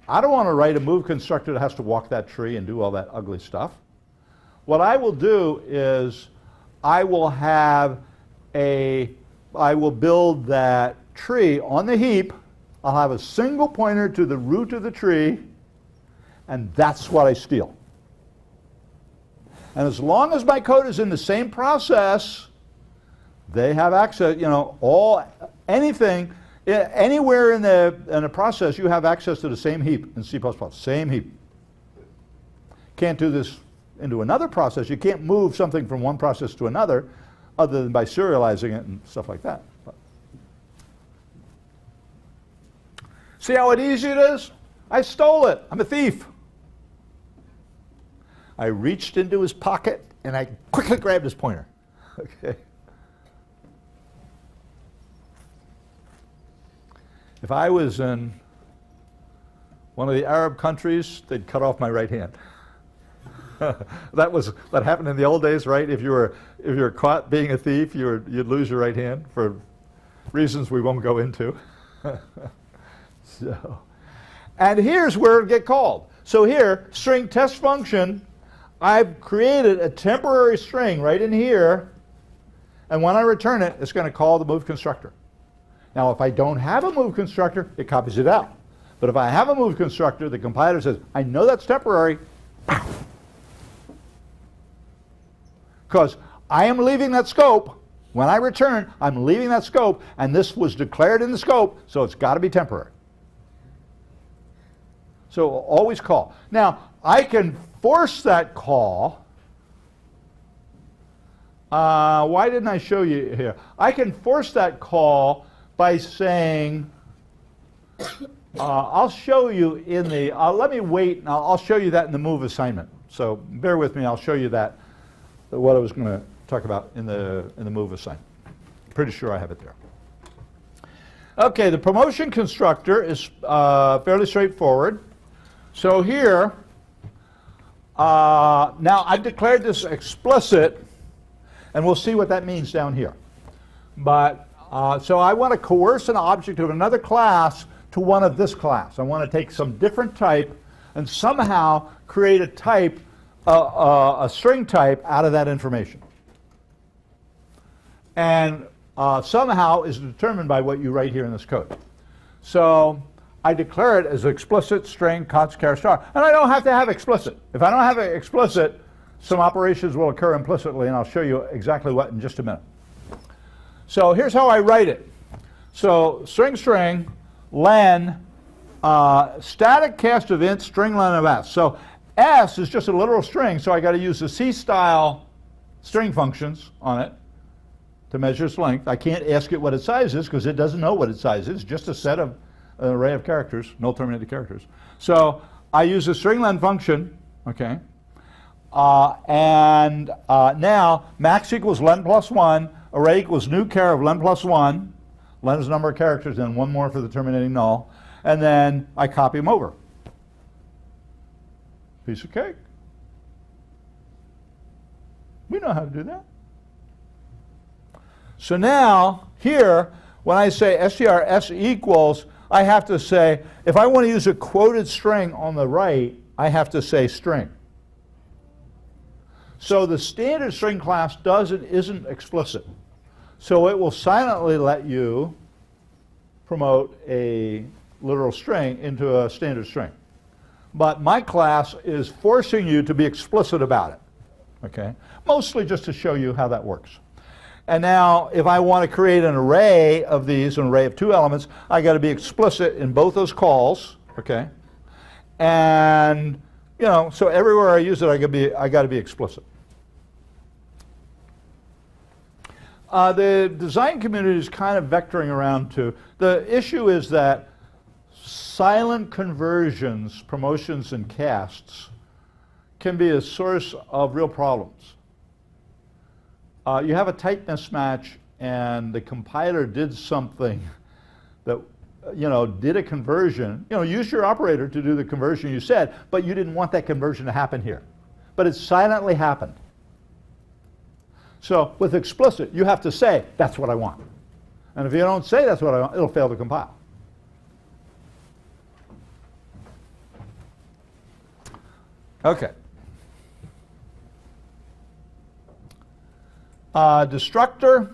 I don't want to write a move constructor that has to walk that tree and do all that ugly stuff. What I will do is I will build that tree on the heap. I'll have a single pointer to the root of the tree, and that's what I steal. And as long as my code is in the same process, they have access, anything, anywhere in the process, you have access to the same heap in C++, same heap. Can't do this into another process. You can't move something from one process to another other than by serializing it and stuff like that. But see how easy it is? I stole it. I'm a thief. I reached into his pocket and I quickly grabbed his pointer. Okay. If I was in one of the Arab countries, they'd cut off my right hand. That happened in the old days, right? If you were caught being a thief, you'd lose your right hand for reasons we won't go into. So, and here's where it get called. So here, string test function, I've created a temporary string right in here, and when I return it, it's going to call the move constructor. Now, if I don't have a move constructor, it copies it out. But if I have a move constructor, the compiler says, I know that's temporary, because I am leaving that scope. When I return, I'm leaving that scope, and this was declared in the scope, so it's got to be temporary. So always call. Now, I can force that call. Why didn't I show you here? I can force that call by saying, I'll show you in the, let me wait, and I'll show you that in the move assignment. So bear with me, I'll show you that, what I was going to talk about in the move assignment. Pretty sure I have it there. Okay, the promotion constructor is fairly straightforward. So here, now I've declared this explicit, and we'll see what that means down here. But, so I want to coerce an object of another class to one of this class. I want to take some different type and somehow create a type, a string type out of that information. And somehow is determined by what you write here in this code. So I declare it as explicit string const char star. And I don't have to have explicit. If I don't have it explicit, some operations will occur implicitly, and I'll show you exactly what in just a minute. So here's how I write it. So string len static cast of int string len of s. So s is just a literal string, so I got to use the C-style string functions on it to measure its length. I can't ask it what its size is because it doesn't know what its size is. It's just a set of an array of characters, null terminated characters. So I use the string len function, okay, and now max equals len plus 1, array equals new char of len plus 1, len is the number of characters, and one more for the terminating null, and then I copy them over. Piece of cake. We know how to do that. So now, here, when I say strs equals, I have to say, if I want to use a quoted string on the right, I have to say string. So the standard string class isn't explicit. So it will silently let you promote a literal string into a standard string. But my class is forcing you to be explicit about it, okay? Mostly just to show you how that works. And now, if I want to create an array of these, an array of 2 elements, I got to be explicit in both those calls, okay? And you know, so everywhere I use it, I got to be explicit. The design community is kind of vectoring around to the issue is that silent conversions, promotions, and casts can be a source of real problems. You have a type mismatch, and the compiler did something that, you know, did a conversion. You know, use your operator to do the conversion you said, but you didn't want that conversion to happen here. But it silently happened. So with explicit, you have to say, that's what I want. And if you don't say that's what I want, it'll fail to compile. Okay. Destructor.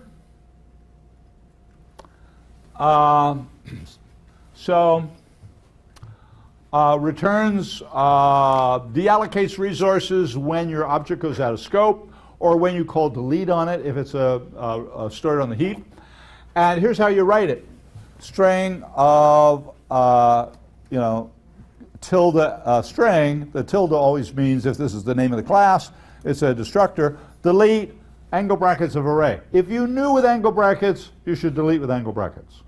Returns, deallocates resources when your object goes out of scope or when you call delete on it if it's stored on the heap. And here's how you write it. String of, tilde string, the tilde always means if this is the name of the class, it's a destructor. Delete angle brackets of array. If you knew with angle brackets, you should delete with angle brackets.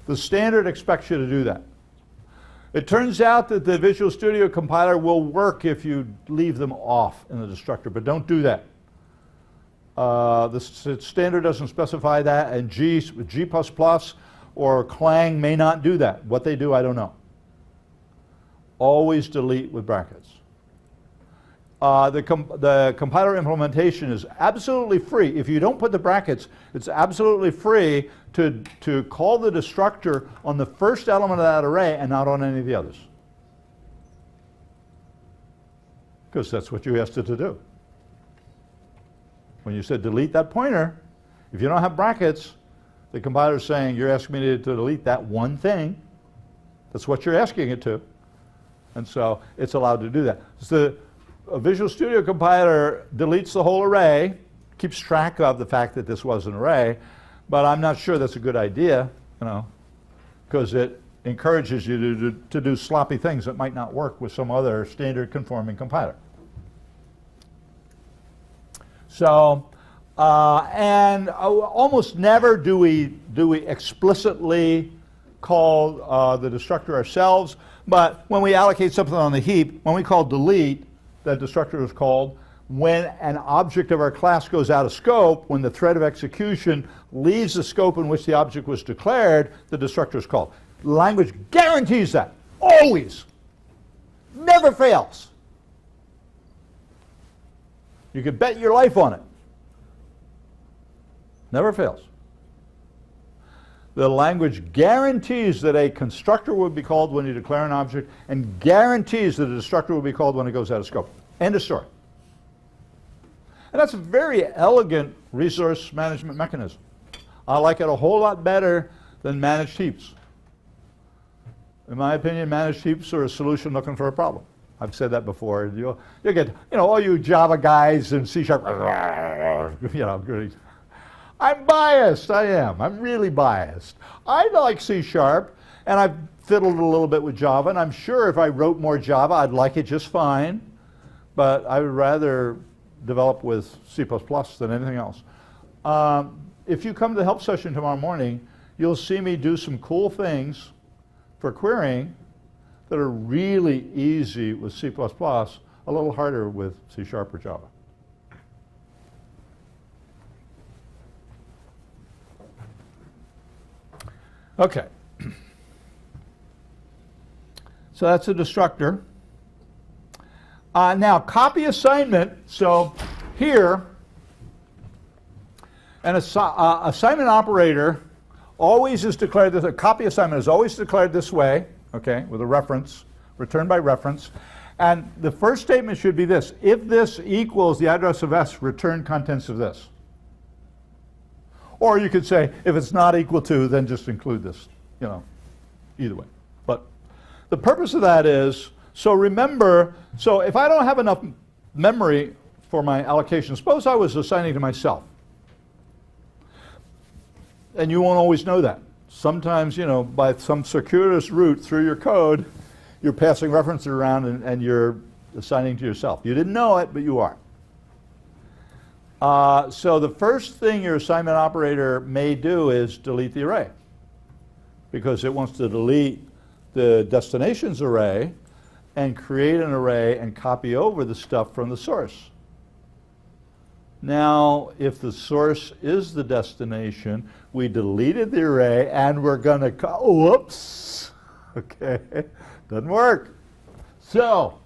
The standard expects you to do that. It turns out that the Visual Studio compiler will work if you leave them off in the destructor, but don't do that. The standard doesn't specify that, and G++ or Clang may not do that. What they do, I don't know. Always delete with brackets. The compiler implementation is absolutely free. If you don't put the brackets, it's absolutely free to call the destructor on the first element of that array and not on any of the others. Because that's what you asked it to do. When you said delete that pointer, if you don't have brackets, the compiler is saying you're asking me to delete that one thing. That's what you're asking it to. And so it's allowed to do that. So a Visual Studio compiler deletes the whole array, keeps track of the fact that this was an array, but I'm not sure that's a good idea, because it encourages you to do sloppy things that might not work with some other standard conforming compiler. So, almost never do we explicitly call the destructor ourselves, but when we allocate something on the heap, when we call delete, that destructor is called. When an object of our class goes out of scope, when the thread of execution leaves the scope in which the object was declared, the destructor is called. Language guarantees that, always. Never fails. You can bet your life on it. Never fails. The language guarantees that a constructor will be called when you declare an object, and guarantees that a destructor will be called when it goes out of scope. End of story. And that's a very elegant resource management mechanism. I like it a whole lot better than managed heaps. In my opinion, managed heaps are a solution looking for a problem. I've said that before. You'll get, all you Java guys and C#, I'm biased, I am. I'm really biased. I like C#, and I've fiddled a little bit with Java, and I'm sure if I wrote more Java, I'd like it just fine, but I would rather develop with C++ than anything else. If you come to the help session tomorrow morning, you'll see me do some cool things for querying that are really easy with C++, a little harder with C# or Java. Okay. So that's a destructor. Now, copy assignment. So here, an assignment operator always is declared this. A copy assignment is always declared this way, okay, with a reference, returned by reference. And the first statement should be this: if this equals the address of S, return contents of this. Or you could say, if it's not equal to, then just include this, either way. But the purpose of that is, so remember, so if I don't have enough memory for my allocation, suppose I was assigning to myself. And you won't always know that. Sometimes, by some circuitous route through your code, you're passing references around and you're assigning to yourself. You didn't know it, but you are. So the first thing your assignment operator may do is delete the array, because it wants to delete the destinations array and create an array and copy over the stuff from the source. Now, if the source is the destination, we deleted the array and we're going to, whoops, okay, doesn't work. So,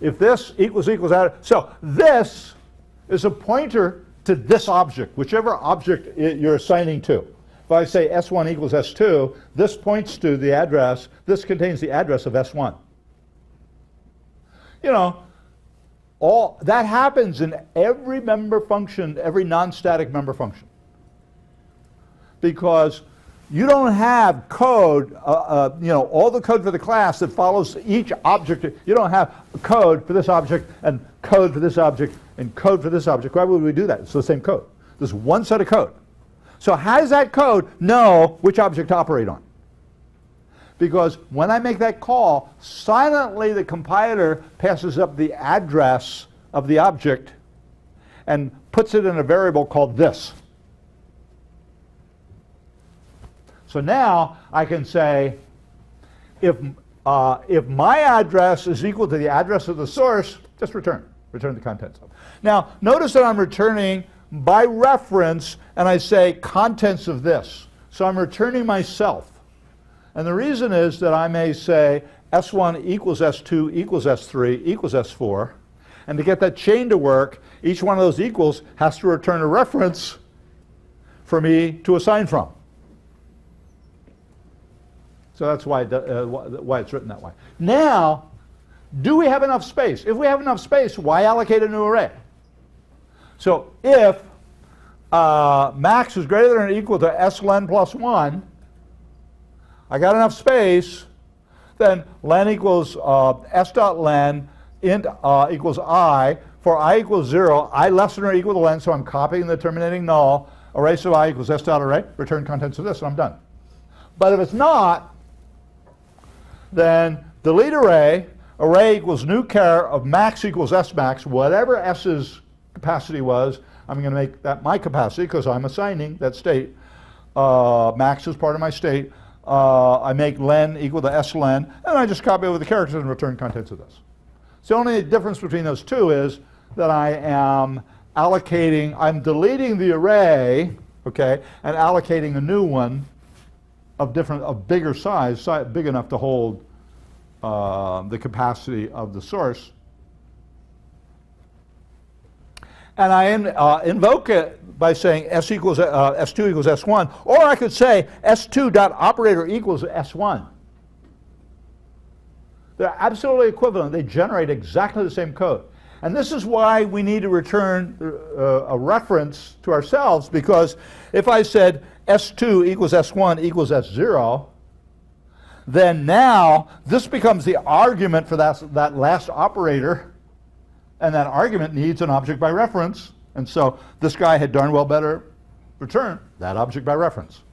if this equals out, so this is a pointer to this object, whichever object you're assigning to. If I say S1 equals S2, this points to the address, this contains the address of S1. All that happens in every member function, every non-static member function. Because you don't have code, all the code for the class that follows each object. You don't have code for this object and code for this object and code for this object. Why would we do that? It's the same code. There's one set of code. So how does that code know which object to operate on? Because when I make that call, silently the compiler passes up the address of the object and puts it in a variable called this. So now I can say, if my address is equal to the address of the source, just return the contents of. Now, notice that I'm returning by reference, and I say contents of this. So I'm returning myself. And the reason is that I may say S1 equals S2 equals S3 equals S4. And to get that chain to work, each one of those equals has to return a reference for me to assign from. So that's why it's written that way. Now, do we have enough space? If we have enough space, why allocate a new array? So if max is greater than or equal to slen plus 1, I got enough space, then len equals s dot len int equals I. For I equals 0, I less than or equal to len, so I'm copying the terminating null. Array sub I equals s dot array, return contents of this, and I'm done. But if it's not, then delete array, array equals new char of max equals s max, whatever s's capacity was, I'm going to make that my capacity because I'm assigning that state. Max is part of my state. I make len equal to s len, and I just copy over the characters and return contents of this. So the only difference between those two is that I am allocating, I'm deleting the array, okay, and allocating a new one of bigger size, big enough to hold the capacity of the source. And I invoke it by saying S2 equals S1, or I could say S2 dot operator equals S1. They're absolutely equivalent. They generate exactly the same code. And this is why we need to return a reference to ourselves, because if I said S2 equals S1 equals S0, then now this becomes the argument for that last operator, and that argument needs an object by reference. And so this guy had darn well better return that object by reference,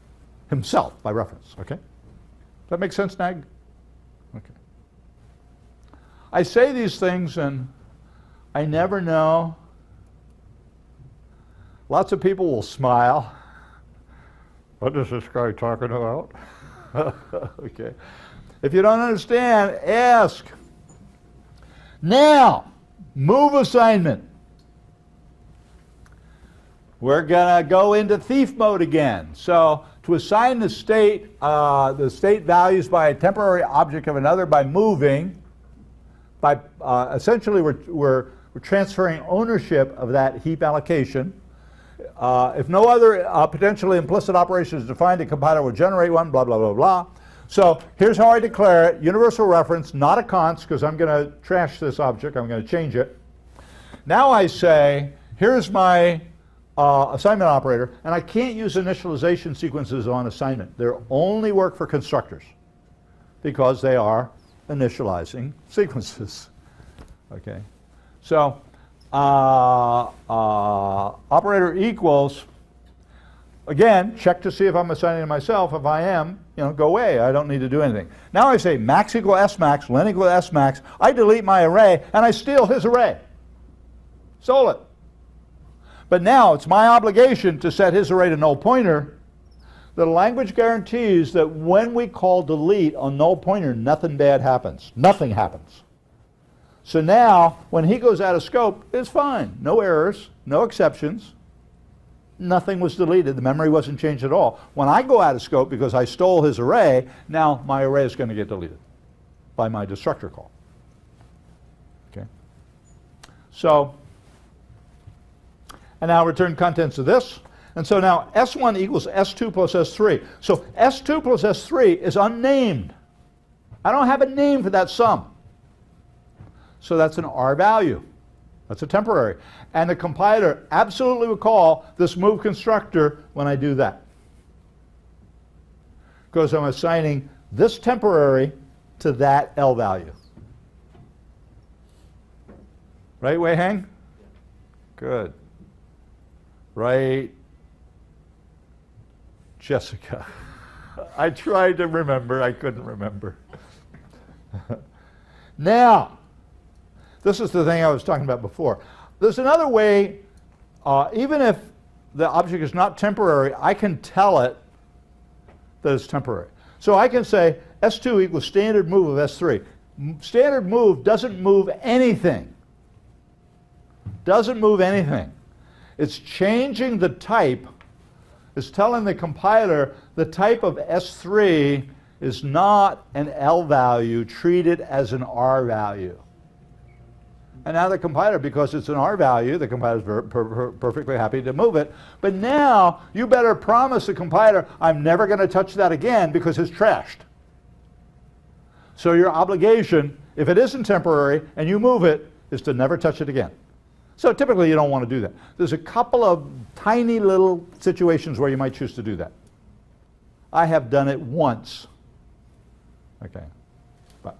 himself by reference, okay? Does that make sense, Nag? Okay. I say these things and I never know. Lots of people will smile. What is this guy talking about? Okay. If you don't understand, ask. Now, move assignment. We're going to go into thief mode again. So to assign the state values by a temporary object of another by moving, essentially we're transferring ownership of that heap allocation. If no other potentially implicit operation is defined, the compiler will generate one, blah, blah, blah, blah. So here's how I declare it. Universal reference, not a const, because I'm going to trash this object. I'm going to change it. Now I say, here's my assignment operator, and I can't use initialization sequences on assignment. They only work for constructors because they are initializing sequences. Okay, so operator equals, again, check to see if I'm assigning to myself. If I am, go away. I don't need to do anything. Now I say max equal s max, len equal s max. I delete my array and I steal his array. Stole it. But now it's my obligation to set his array to null pointer. The language guarantees that when we call delete on null pointer, nothing bad happens. Nothing happens. So now, when he goes out of scope, it's fine. No errors, no exceptions. Nothing was deleted. The memory wasn't changed at all. When I go out of scope because I stole his array, now my array is going to get deleted by my destructor call. Okay. So, and now return contents of this. And so now S1 equals S2 plus S3. So S2 plus S3 is unnamed. I don't have a name for that sum. So that's an R value. That's a temporary. And the compiler absolutely will call this move constructor when I do that. Because I'm assigning this temporary to that L value. Right, Wei Hang? Good. Right, Jessica. I tried to remember. I couldn't remember. Now, this is the thing I was talking about before. There's another way, even if the object is not temporary, I can tell it that it's temporary. So I can say S2 equals standard move of S3. Standard move doesn't move anything. Doesn't move anything. It's changing the type. It's telling the compiler the type of S3 is not an L value, treat it as an R value. And now the compiler, because it's an R value, the compiler is perfectly happy to move it. But now you better promise the compiler, I'm never going to touch that again because it's trashed. So your obligation, if it isn't temporary and you move it, is to never touch it again. So typically you don't want to do that. There's a couple of tiny little situations where you might choose to do that. I have done it once. Okay. But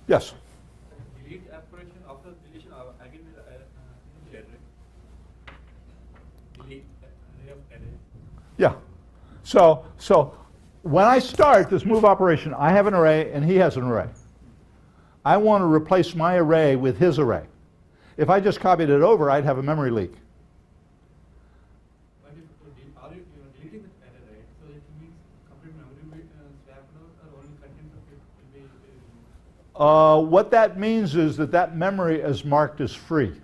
yes. Delete operation after deletion again with array. Delete array of array. Yeah. So when I start this move operation, I have an array and he has an array. I want to replace my array with his array. If I just copied it over, I'd have a memory leak. But if you are deleting the array, so it means complete memory will swap or only content of it will be. What that means is that that memory is marked as free.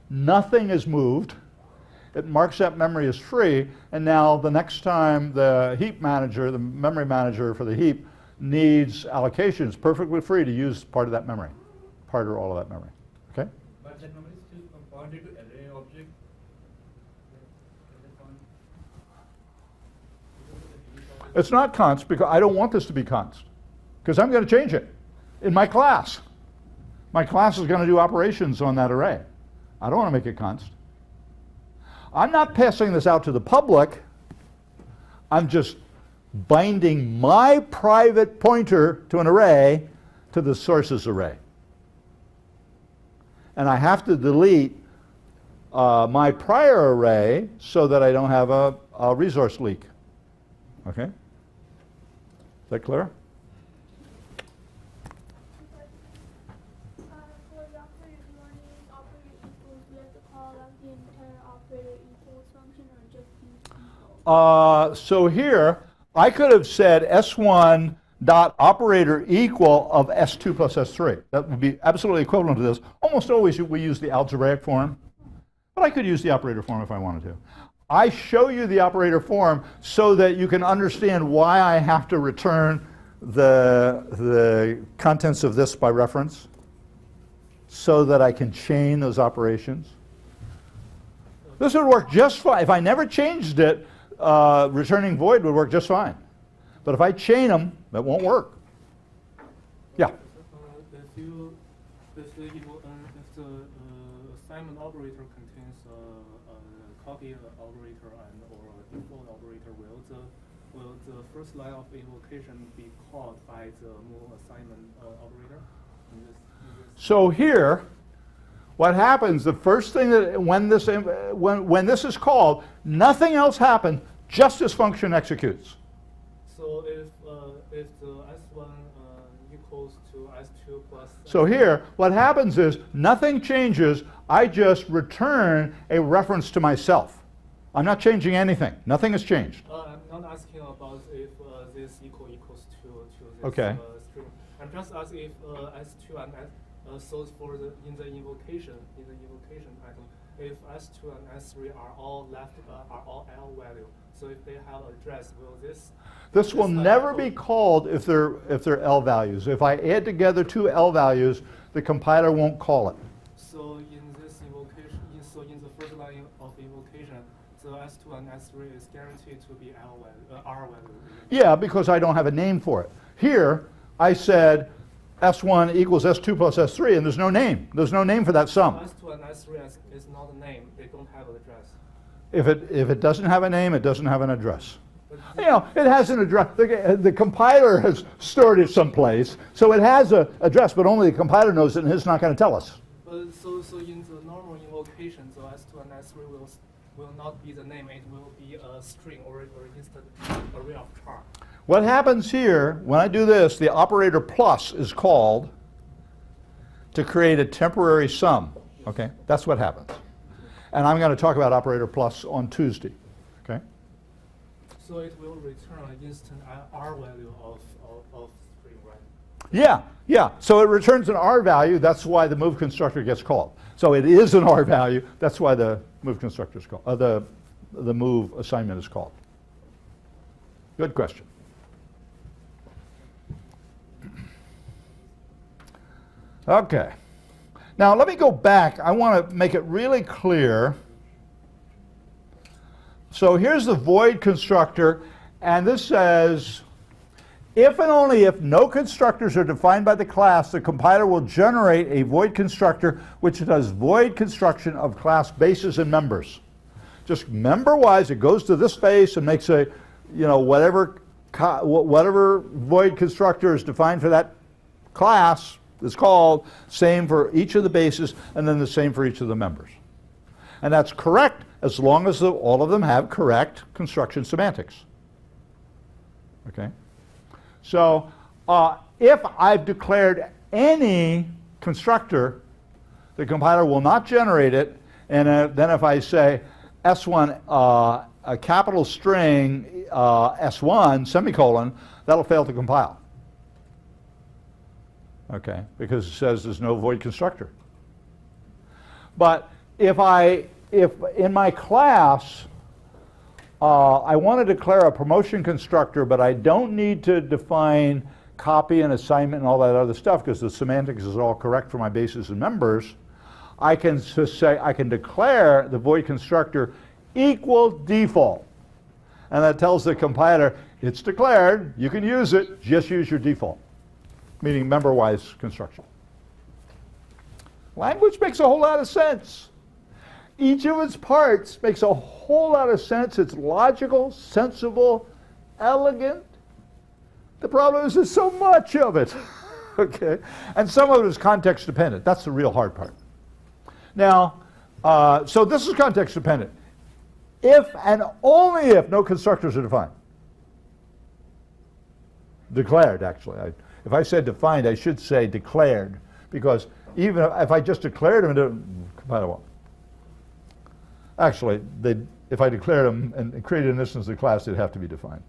Nothing is moved. It marks that memory as free, and now the next time the heap manager, the memory manager for the heap, needs allocation, it's perfectly free to use part of that memory, part or all of that memory. Okay? But that memory is still pointed to array object. It's not const because I don't want this to be const because I'm going to change it in my class. My class is going to do operations on that array. I don't want to make it const. I'm not passing this out to the public. I'm just binding my private pointer to an array to the sources array. And I have to delete my prior array so that I don't have a resource leak. Okay? Is that clear? For example, if you want to use operator equals, we have to call out the entire operator equals function or just use equals? So here, I could have said S1 dot operator equal of S2 plus S3. That would be absolutely equivalent to this. Almost always we use the algebraic form, but I could use the operator form if I wanted to. I show you the operator form so that you can understand why I have to return the contents of this by reference so that I can chain those operations. This would work just fine. If I never changed it, returning void would work just fine. But if I chain them, that won't work. Yeah? If the assignment operator contains a copy operator and or a default operator, will the first line of invocation be called by the move assignment operator? So here, what happens, the first thing that when this is called, nothing else happens, just this function executes. So if the S1 equals to S2 plus... So here, what happens is nothing changes. I just return a reference to myself. I'm not changing anything. Nothing has changed. I'm not asking about if this equals to this Okay. string. I'm just asking if S2 and so for in the invocation item, if S2 and S3 are all L value. So if they have address, will this will never be called if they're L values. If I add together two L values, the compiler won't call it. So in this invocation, in the first line of invocation, the S2 and S3 is guaranteed to be L value, R value. Yeah, because I don't have a name for it. Here, I said S1 equals S2 plus S3, and there's no name. There's no name for that sum. S2 and S3 is not a name. They don't have an address. If it doesn't have a name, it doesn't have an address. You know, it has an address. The compiler has stored it someplace, so it has an address, but only the compiler knows it, and it's not going to tell us. But so in the normal invocation, the S2 and S3 will not be the name, it will be a string or just an array of char. What happens here, when I do this, the operator plus is called to create a temporary sum. Okay, that's what happens. And I'm going to talk about operator plus on Tuesday. Okay. So it will return an instant R value of string, right? Yeah, yeah. So it returns an R value. That's why the move constructor gets called. So it is an R value. That's why the move constructor is called. The move assignment is called. Good question. Okay. Now let me go back. I want to make it really clear. So here's the void constructor, and this says, if and only if no constructors are defined by the class, the compiler will generate a void constructor which does void construction of class bases and members. Just member-wise, it goes to this base and makes a, whatever void constructor is defined for that class is called, same for each of the bases, and then the same for each of the members. And that's correct as long as all of them have correct construction semantics. Okay? So if I've declared any constructor, the compiler will not generate it, and then if I say S1, a capital string S1, semicolon, that'll fail to compile. Okay, because it says there's no void constructor. But if in my class I want to declare a promotion constructor, but I don't need to define copy and assignment and all that other stuff because the semantics is all correct for my bases and members, I can just say I can declare the void constructor equal default. And that tells the compiler it's declared, you can use it, just use your default. Meaning member-wise construction. Language makes a whole lot of sense. Each of its parts makes a whole lot of sense. It's logical, sensible, elegant. The problem is there's so much of it. Okay? And some of it is context dependent. That's the real hard part. Now, so this is context dependent. If and only if no constructors are defined. Declared, actually. If I said defined, I should say declared, because even if I just declared them, it compiler won't. Actually, if I declared them and created an instance of the class, they'd have to be defined.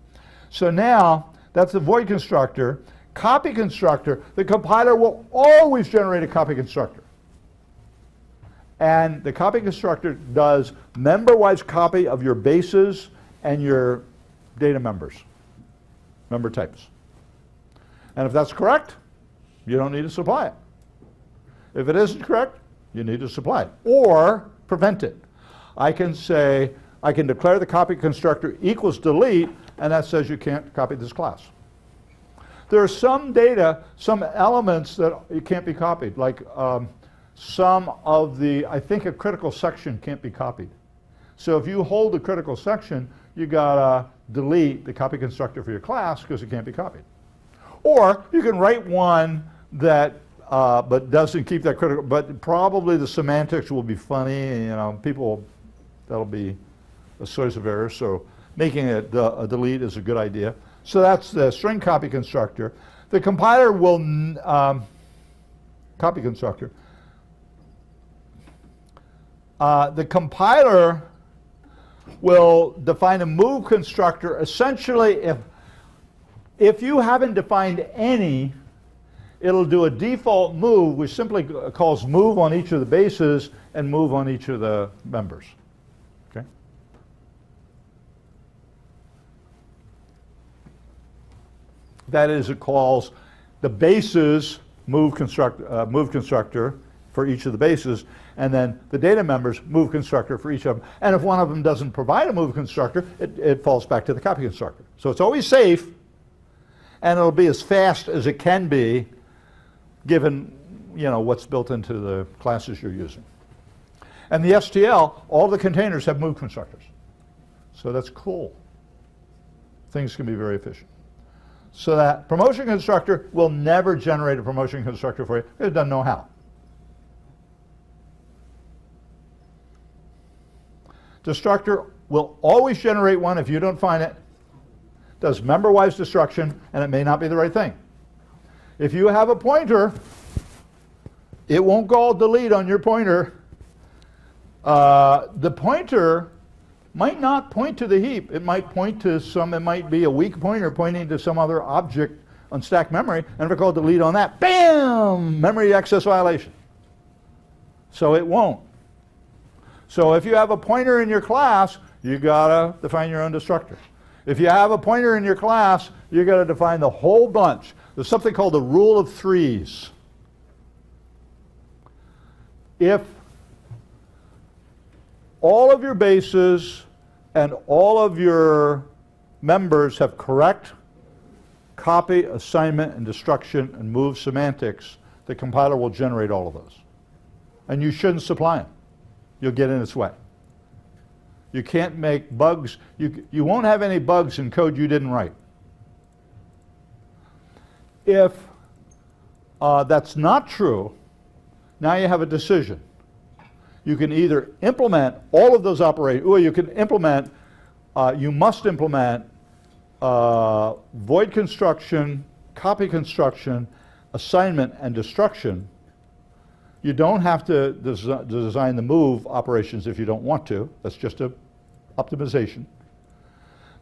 So now, that's the void constructor. Copy constructor, the compiler will always generate a copy constructor. And the copy constructor does member-wise copy of your bases and your data members, member types. And if that's correct, you don't need to supply it. If it isn't correct, you need to supply it or prevent it. I can say, I can declare the copy constructor equals delete, and that says you can't copy this class. There are some data, some elements that it can't be copied, like some of the, I think a critical section can't be copied. So if you hold the critical section, you gotta delete the copy constructor for your class because it can't be copied. Or you can write one that but doesn't keep that critical, but probably the semantics will be funny, and people, that'll be a source of error, so making it a delete is a good idea. So that's the string copy constructor. The compiler will, copy constructor, the compiler will define a move constructor essentially if you haven't defined any, it'll do a default move which simply calls move on each of the bases and move on each of the members. Okay? That is, it calls the bases move constructor for each of the bases, and then the data members move constructor for each of them. And if one of them doesn't provide a move constructor, it falls back to the copy constructor. So it's always safe, and it'll be as fast as it can be given what's built into the classes you're using. And the STL, all the containers have move constructors. So that's cool. Things can be very efficient. So that promotion constructor will never generate a promotion constructor for you. It doesn't know how. Destructor will always generate one if you don't find it. Does member-wise destruction, and it may not be the right thing. If you have a pointer, it won't call delete on your pointer. The pointer might not point to the heap. It might point to some, it might be a weak pointer pointing to some other object on stacked memory, and if I call delete on that, bam! Memory access violation. So it won't. So if you have a pointer in your class, you gotta define your own destructor. If you have a pointer in your class, you gotta define the whole bunch. There's something called the rule of threes. If all of your bases and all of your members have correct copy, assignment, and destruction and move semantics, the compiler will generate all of those. And you shouldn't supply them. You'll get in its way. You can't make bugs. You won't have any bugs in code you didn't write. If that's not true, now you have a decision. You can either implement all of those operations, or you can implement, you must implement void construction, copy construction, assignment, and destruction. You don't have to design the move operations if you don't want to. That's just an optimization.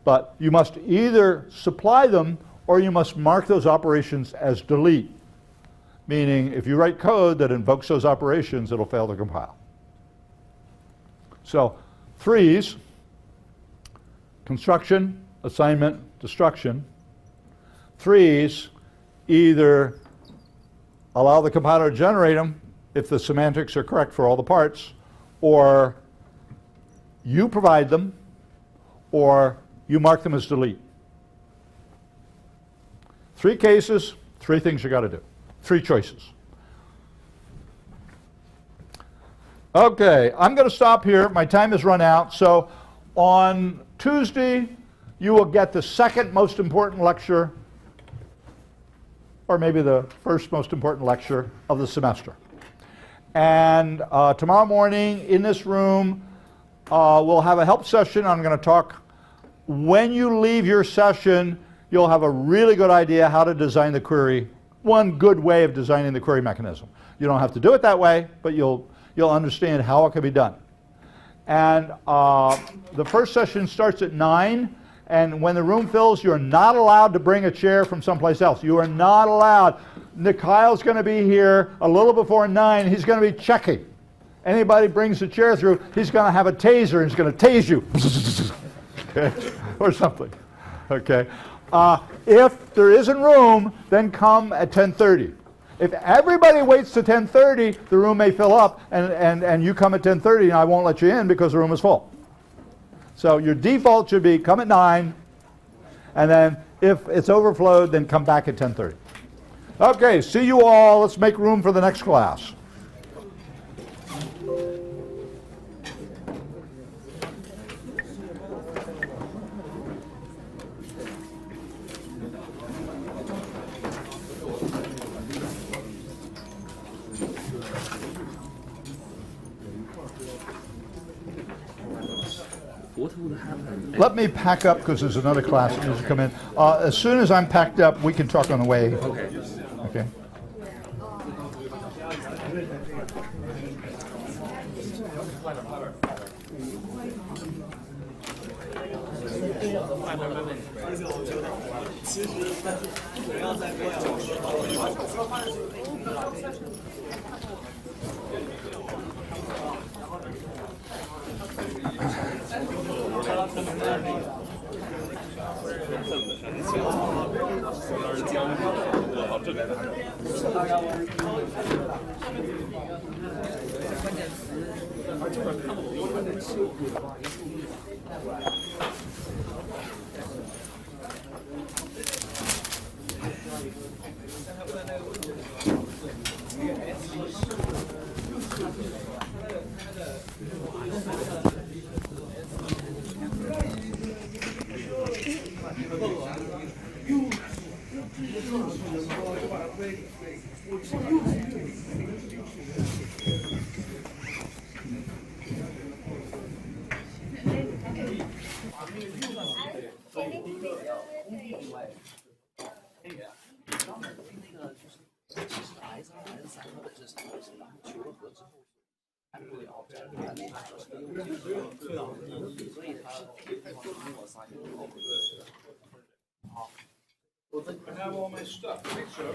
But you must either supply them or you must mark those operations as delete. Meaning, if you write code that invokes those operations, it'll fail to compile. So, threes, construction, assignment, destruction. Threes, either allow the compiler to generate them if the semantics are correct for all the parts, or you provide them, or you mark them as delete. Three cases, three things you got to do. Three choices. Okay, I'm going to stop here. My time has run out. So on Tuesday, you will get the second most important lecture, or maybe the first most important lecture of the semester. And tomorrow morning in this room, we'll have a help session. I'm going to talk, when you leave your session, you'll have a really good idea how to design the query. One good way of designing the query mechanism. You don't have to do it that way, but you'll understand how it can be done. And the first session starts at 9, and when the room fills, you're not allowed to bring a chair from someplace else. You are not allowed. Nikhil's going to be here a little before 9. He's going to be checking. Anybody brings a chair through, he's going to have a taser and he's going to tase you. Okay? Or something. Okay? If there isn't room, then come at 10:30. If everybody waits to 10:30, the room may fill up, and you come at 10:30, and I won't let you in because the room is full. So your default should be come at 9, and then if it's overflowed, then come back at 10:30. Okay, see you all. Let's make room for the next class. Let me pack up because there's another class that needs to come in. As soon as I'm packed up, we can talk on the way. Okay. Okay. 是什么东西吧？取了核之后，还不了这样的，所以他跟我撒一个。好。I have all my stuff. Thanks, sir.